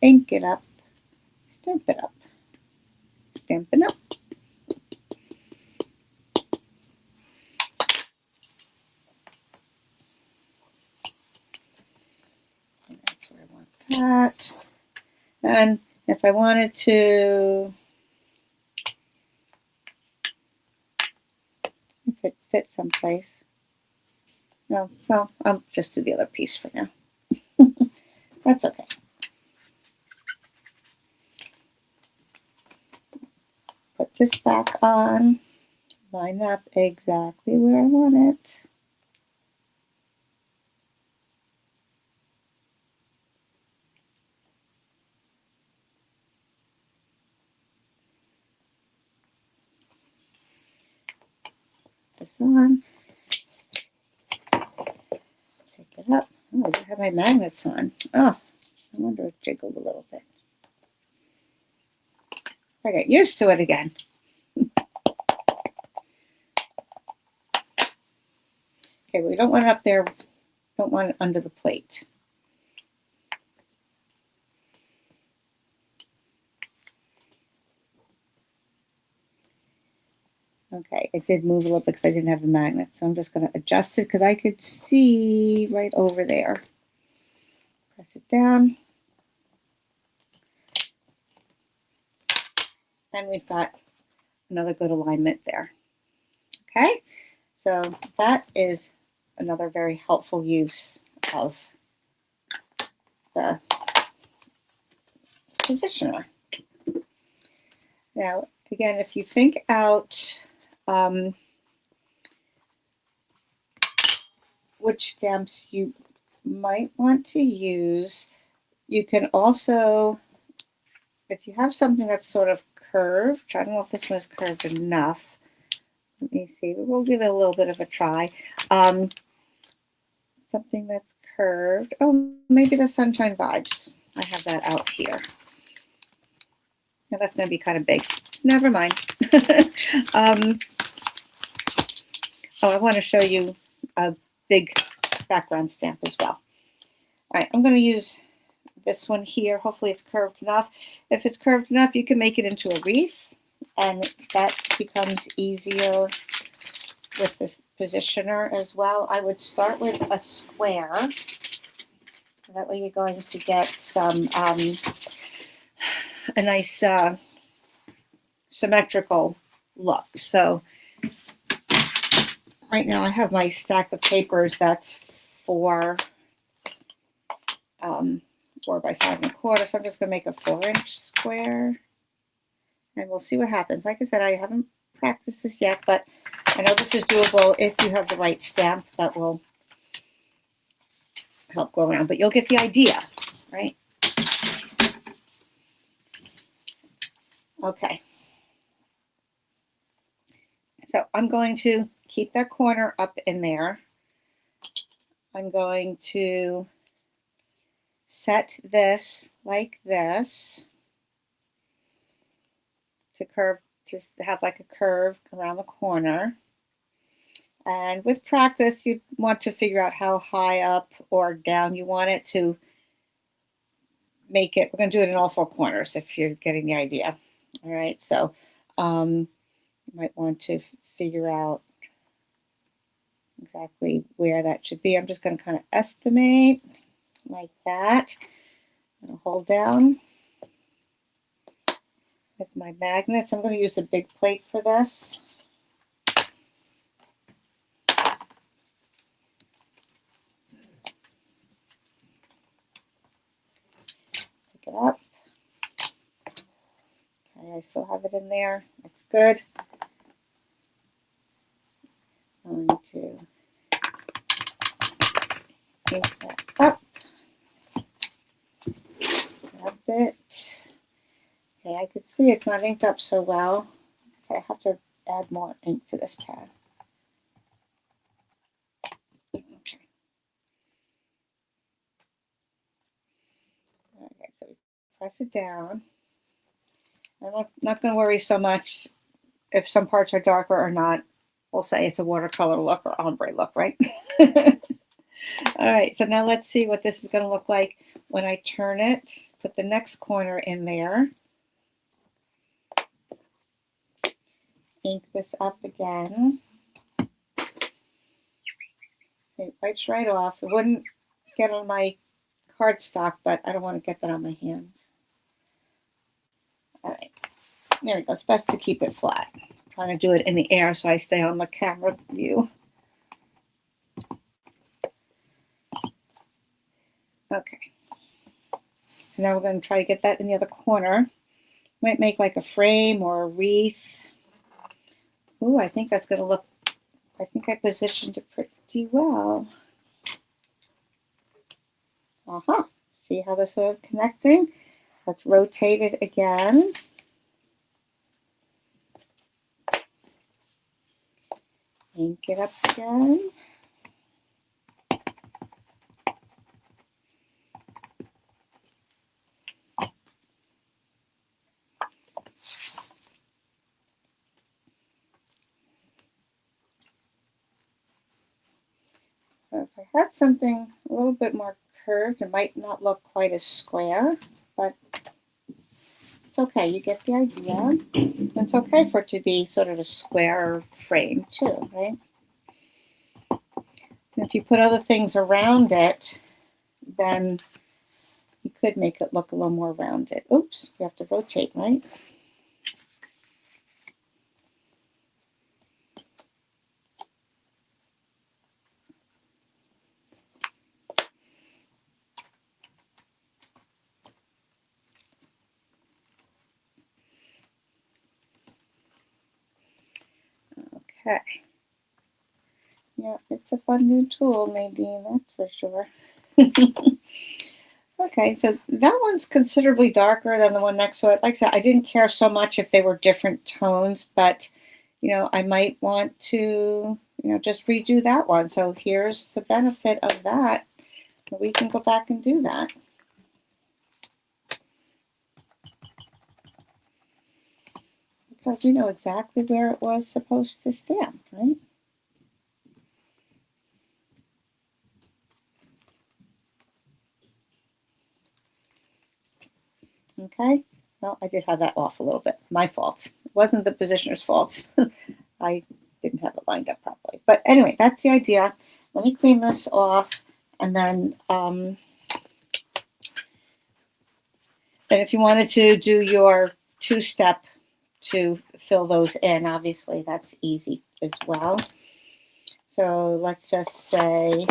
ink it up, stamp it up, stamp it up. And that's where I want that. And if I wanted to, if it fits someplace, no, well, I'll just do the other piece for now. That's okay. Put this back on, line up exactly where I want it. This on. Pick it up. Oh, I have my magnets on. Oh, I wonder if it jiggled a little bit. I got used to it again. Okay, we don't want it up there. Don't want it under the plate. Okay, it did move a little bit because I didn't have the magnet. So I'm just going to adjust it because I could see right over there. Press it down. And we've got another good alignment there. Okay, so that is another very helpful use of the positioner. Now, again, if you think out which stamps you might want to use, you can also, if you have something that's sort of curved, I don't know if this one's curved enough. Let me see. We'll give it a little bit of a try. Something that's curved. Oh, maybe the Sunshine Vibes. I have that out here. Now that's going to be kind of big. Never mind. Oh, I want to show you a big background stamp as well. All right, I'm going to use this one here. Hopefully it's curved enough. If it's curved enough, you can make it into a wreath, and that becomes easier with this positioner as well. I would start with a square. That way you're going to get some a nice symmetrical look. So right now I have my stack of papers that's 4 by 5 1/4. So I'm just going to make a 4-inch square, and we'll see what happens. Like I said, I haven't practiced this yet, but I know this is doable if you have the right stamp that will help go around. But you'll get the idea, right? Okay. So I'm going to keep that corner up in there. I'm going to set this like this to curve, just to have like a curve around the corner. And with practice, you want to figure out how high up or down you want it to make it. We're going to do it in all 4 corners if you're getting the idea. All right, so you might want to figure out exactly where that should be. I'm just going to kind of estimate like that. I'm going to hold down with my magnets. I'm going to use a big plate for this. Pick it up. Okay, I still have it in there. That's good. I'm going to ink that up. Grab it. Okay, I could see it's not inked up so well. Okay, I have to add more ink to this pad. Okay. Okay, so we press it down. I'm not going to worry so much if some parts are darker or not. We'll say it's a watercolor look or ombre look, right? All right, so now let's see what this is going to look like when I turn it. Put the next corner in there. Ink this up again. It wipes right off. It wouldn't get on my cardstock, but I don't want to get that on my hands. All right, there we go. It's best to keep it flat. I'm trying to do it in the air so I stay on the camera view. Okay. Now we're going to try to get that in the other corner. Might make like a frame or a wreath. Ooh, I think that's going to look, I think I positioned it pretty well. See how this is connecting? Let's rotate it again. Ink it up again. I had something a little bit more curved, it might not look quite as square, but it's okay. You get the idea. It's okay for it to be sort of a square frame too, right? And if you put other things around it, then you could make it look a little more rounded. Oops, you have to rotate, right? Okay. Yeah, it's a fun new tool, Nadine, that's for sure. Okay, so that one's considerably darker than the one next to it. Like I said, I didn't care so much if they were different tones, but I might want to, just redo that one. So here's the benefit of that. We can go back and do that. Because we know exactly where it was supposed to stamp, right? Okay, well, I did have that off a little bit. My fault. It wasn't the positioner's fault. I didn't have it lined up properly. But anyway, that's the idea. Let me clean this off, and then if you wanted to do your two-step to fill those in, obviously that's easy as well. So let's just say,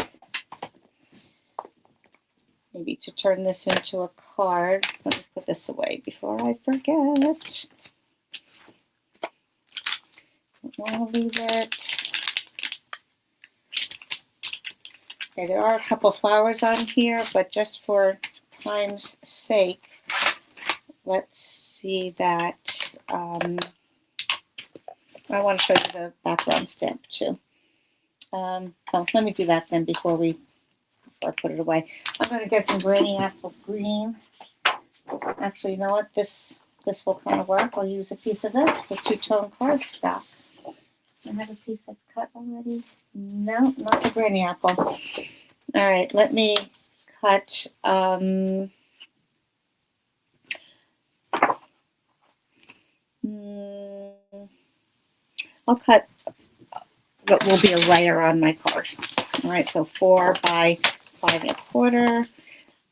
maybe to turn this into a card. Let me put this away before I forget. Don't want to leave it. Okay, there are a couple flowers on here, but just for time's sake, let's see that. I want to show you the background stamp too. Let me do that then before I put it away. I'm going to get some Granny Apple Green. Actually, you know what? This will kind of work. I'll use a piece of this, the two-tone cardstock. I have a piece that's cut already. No, not the Granny Apple. All right, let me cut. I'll cut what will be a layer on my card. All right, so 4 by 5 1/4.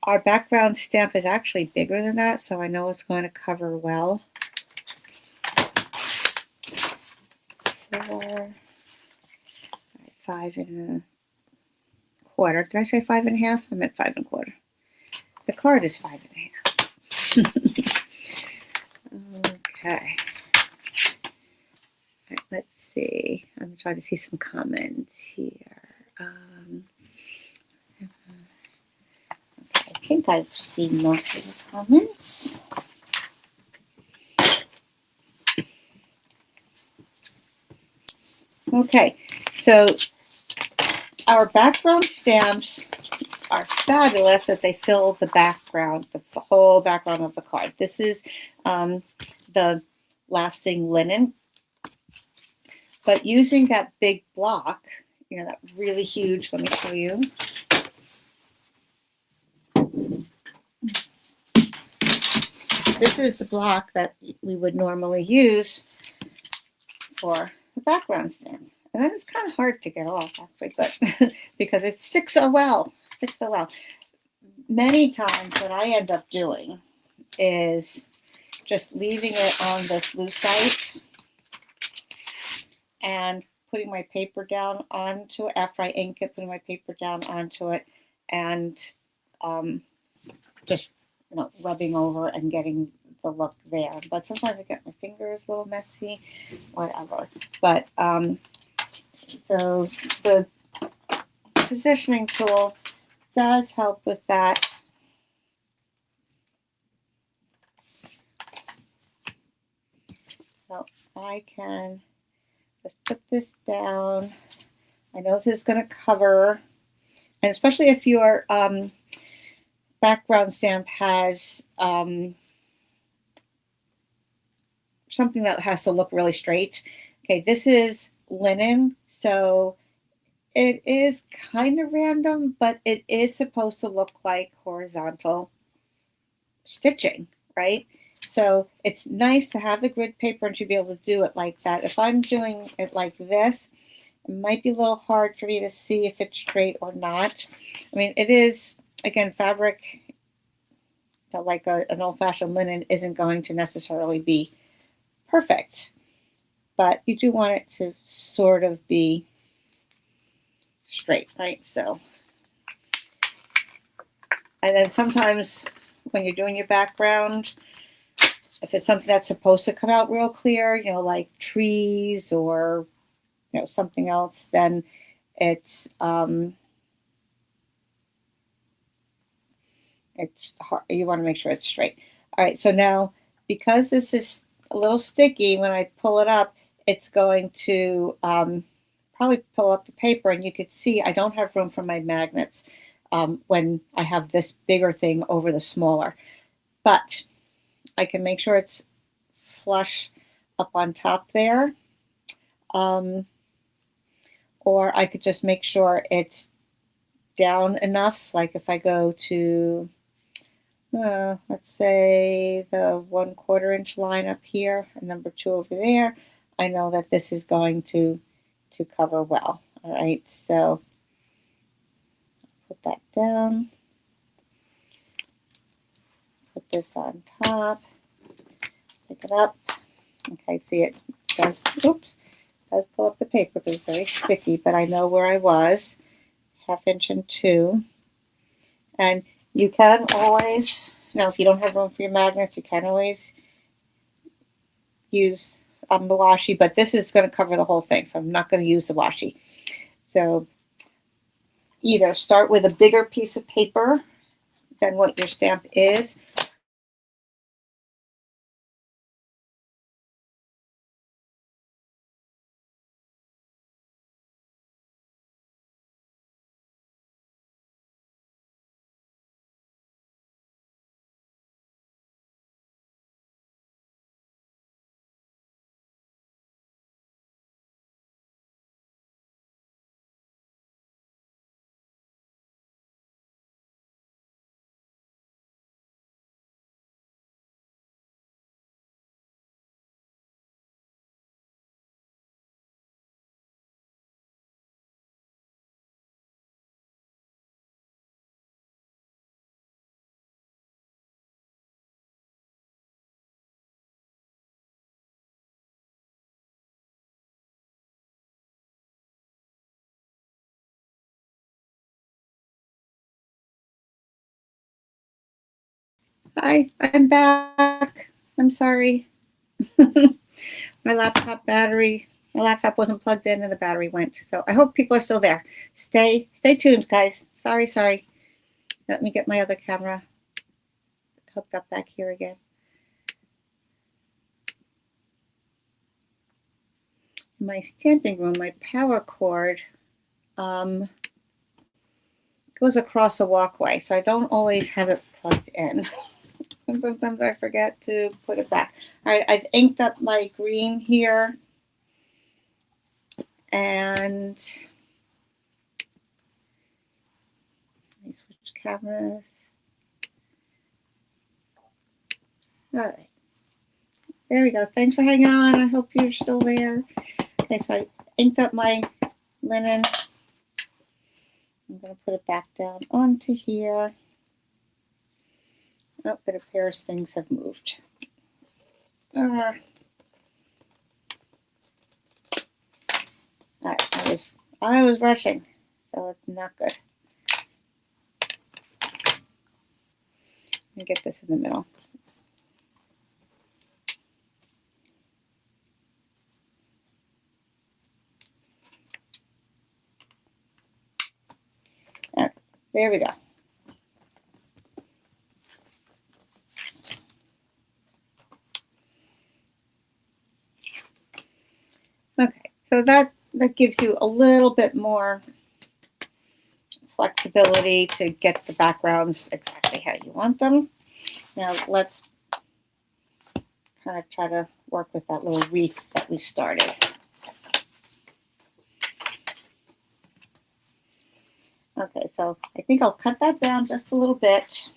Our background stamp is actually bigger than that, so I know it's going to cover well. 4, 5 1/4. Did I say 5 1/2? I meant 5 1/4. The card is 5 1/2. Okay. Right, let's see. I'm trying to see some comments here. Okay, I think I've seen most of the comments. Okay, so our background stamps are fabulous that they fill the background, the whole background of the card. This is the lasting linen. But using that big block, that really huge, let me show you. This is the block that we would normally use for the background stamp. And then it's kind of hard to get off, actually, but because it sticks so well. Many times what I end up doing is just leaving it on the Lucite and putting my paper down onto it after I ink it, putting my paper down onto it, and just rubbing over and getting the look there. But sometimes I get my fingers a little messy, whatever. But so the positioning tool does help with that. So I can just put this down. I know this is going to cover, and especially if your background stamp has something that has to look really straight. Okay, this is linen, so It is kind of random, but it is supposed to look like horizontal stitching, right? So it's nice to have the grid paper and to be able to do it like that. If I'm doing it like this, it might be a little hard for me to see if it's straight or not. I mean, it is, again, fabric, like an old-fashioned linen isn't going to necessarily be perfect, but you do want it to sort of be straight, right? So, and then sometimes when you're doing your background, if it's something that's supposed to come out real clear, like trees or, something else, then it's hard. You want to make sure it's straight. All right, so now because this is a little sticky, when I pull it up, it's going to probably pull up the paper, and you can see I don't have room for my magnets when I have this bigger thing over the smaller. But I can make sure it's flush up on top there. Or I could just make sure it's down enough, like if I go to, let's say the 1/4 inch line up here, and number 2 over there, I know that this is going to cover well. All right, so put that down, put this on top, pick it up. Okay, see it does, oops, does pull up the paper, but it's very sticky, but I know where I was, 1/2 inch and 2. And you can always, if you don't have room for your magnets, you can always use the washi, but this is going to cover the whole thing, so I'm not going to use the washi. So either start with a bigger piece of paper than what your stamp is, Hi, I'm back. I'm sorry. My laptop wasn't plugged in and the battery went. So I hope people are still there. Stay tuned, guys. Sorry. Let me get my other camera hooked up back here again. My stamping room, my power cord goes across a walkway, so I don't always have it plugged in. Sometimes I forget to put it back. All right, I've inked up my green here, and let me switch cameras. All right, there we go. Thanks for hanging on. I hope you're still there. Okay, so I inked up my linen. I'm going to put it back down onto here. Oh, it appears things have moved. All right, I was rushing, so it's not good. Let me get this in the middle. All right, there we go. Okay, so that gives you a little bit more flexibility to get the backgrounds exactly how you want them. Now let's kind of try to work with that little wreath that we started. Okay, so I think I'll cut that down just a little bit.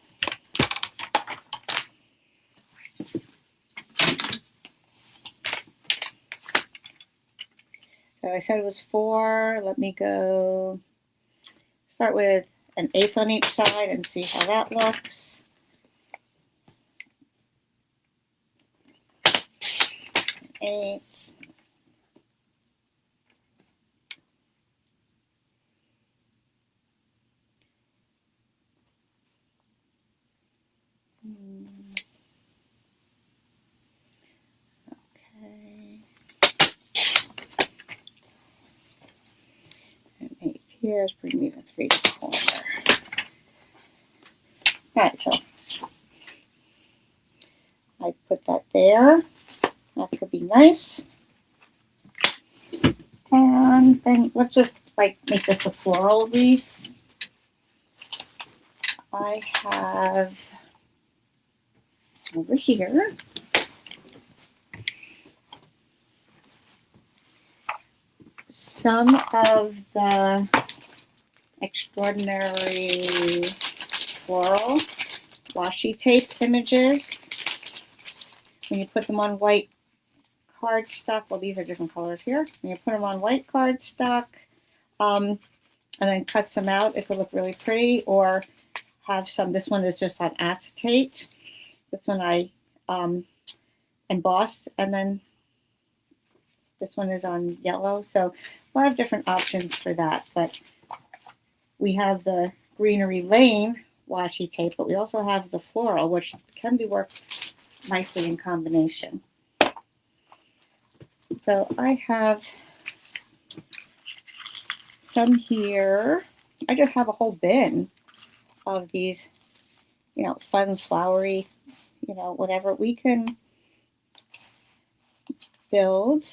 So I said it was 4. Let me go start with an 1/8 on each side and see how that looks. Eight. Okay. And 8 here is bring me to 3/4. All right, so I put that there. That could be nice. And then let's just like make this a floral wreath. I have over here some of the extraordinary floral washi tape images. When you put them on white cardstock, well, these are different colors here. When you put them on white cardstock, and then cut some out, it could look really pretty. Or have some. This one is just on acetate. This one I embossed, and then this one is on yellow. So a lot of different options for that. But we have the Greenery Lane washi tape, but we also have the floral, which can be worked nicely in combination. So I have some here. I just have a whole bin of these, fun, flowery, whatever. We can build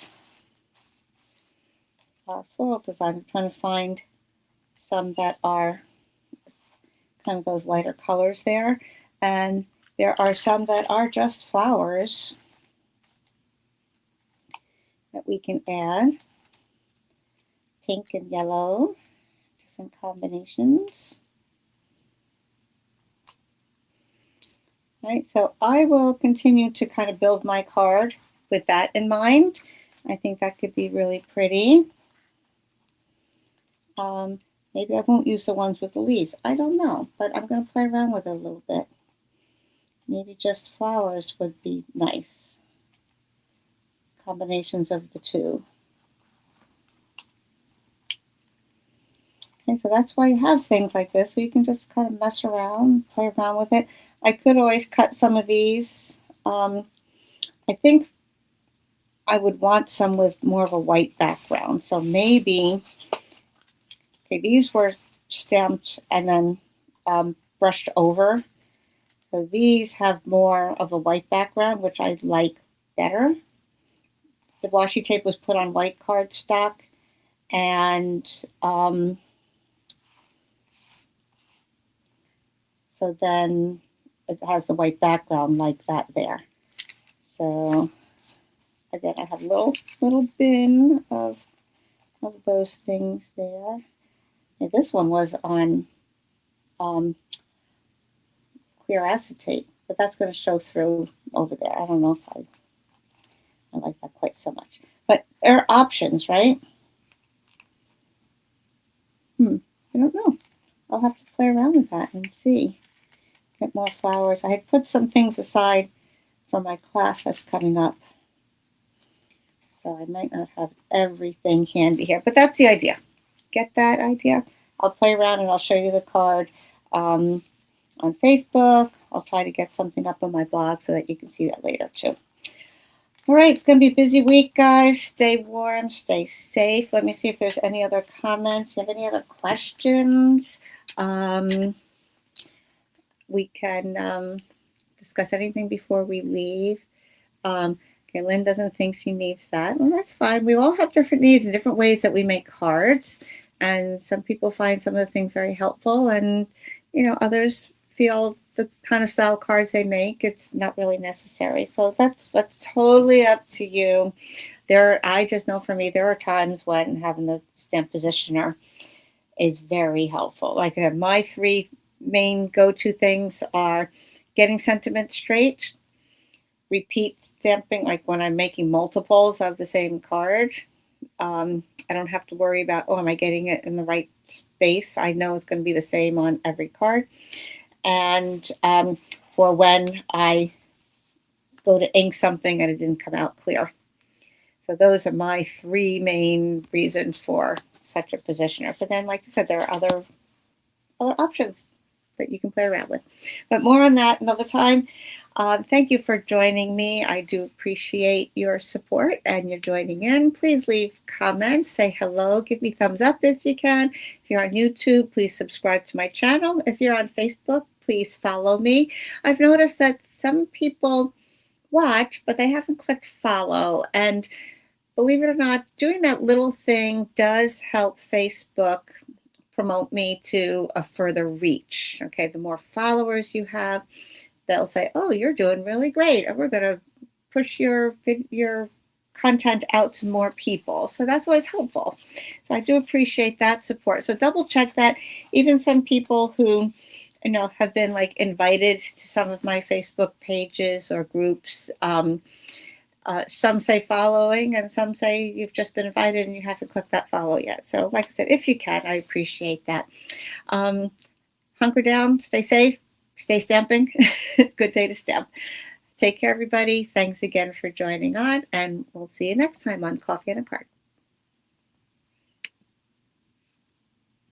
floral design. I'm trying to find some that are kind of those lighter colors there. And there are some that are just flowers that we can add. Pink and yellow, different combinations. All right, so I will continue to kind of build my card with that in mind. I think that could be really pretty. Maybe I won't use the ones with the leaves. I don't know, but I'm going to play around with it a little bit. Maybe just flowers would be nice. Combinations of the two. Okay, so that's why you have things like this, so you can just kind of mess around, play around with it. I could always cut some of these. I think I would want some with more of a white background. So maybe, okay, these were stamped and then brushed over. So these have more of a white background, which I like better. The washi tape was put on white cardstock, and so then it has the white background like that there. So again, I have a little bin of those things there. And this one was on clear acetate, but that's going to show through over there. I don't know if I like that quite so much. But there are options, right? I don't know. I'll have to play around with that and see. Get more flowers. I had put some things aside for my class that's coming up. So I might not have everything handy here, but that's the idea. Get that idea? I'll play around and I'll show you the card on Facebook. I'll try to get something up on my blog so that you can see that later too. All right, it's going to be a busy week, guys. Stay warm, stay safe. Let me see if there's any other comments. You have any other questions? We can discuss anything before we leave. Okay, Lynn doesn't think she needs that. Well, that's fine. We all have different needs and different ways that we make cards. And some people find some of the things very helpful. And, others feel the kind of style cards they make, it's not really necessary. So that's totally up to you. I just know for me, there are times when having the stamp positioner is very helpful. Like I said, my three main go-to things are getting sentiment straight, repeat stamping, like when I'm making multiples of the same card. I don't have to worry about, oh, am I getting it in the right space? I know it's going to be the same on every card. And for when I go to ink something and it didn't come out clear. So those are my three main reasons for such a positioner. But then, like I said, there are other options that you can play around with. But more on that another time. Thank you for joining me. I do appreciate your support and your joining in. Please leave comments, say hello, give me thumbs up if you can. If you're on YouTube, please subscribe to my channel. If you're on Facebook, please follow me. I've noticed that some people watch, but they haven't clicked follow. And believe it or not, doing that little thing does help Facebook promote me to a further reach. Okay, the more followers you have, they'll say, oh, you're doing really great, and we're going to push your content out to more people. So that's always helpful. So I do appreciate that support. So double check that. Even some people who have been like invited to some of my Facebook pages or groups, some say following and some say you've just been invited and you haven't clicked that follow yet. So like I said, if you can, I appreciate that. Hunker down, stay safe, stay stamping. Good day to stamp. Take care, everybody. Thanks again for joining on, and we'll see you next time on Coffee and a Card.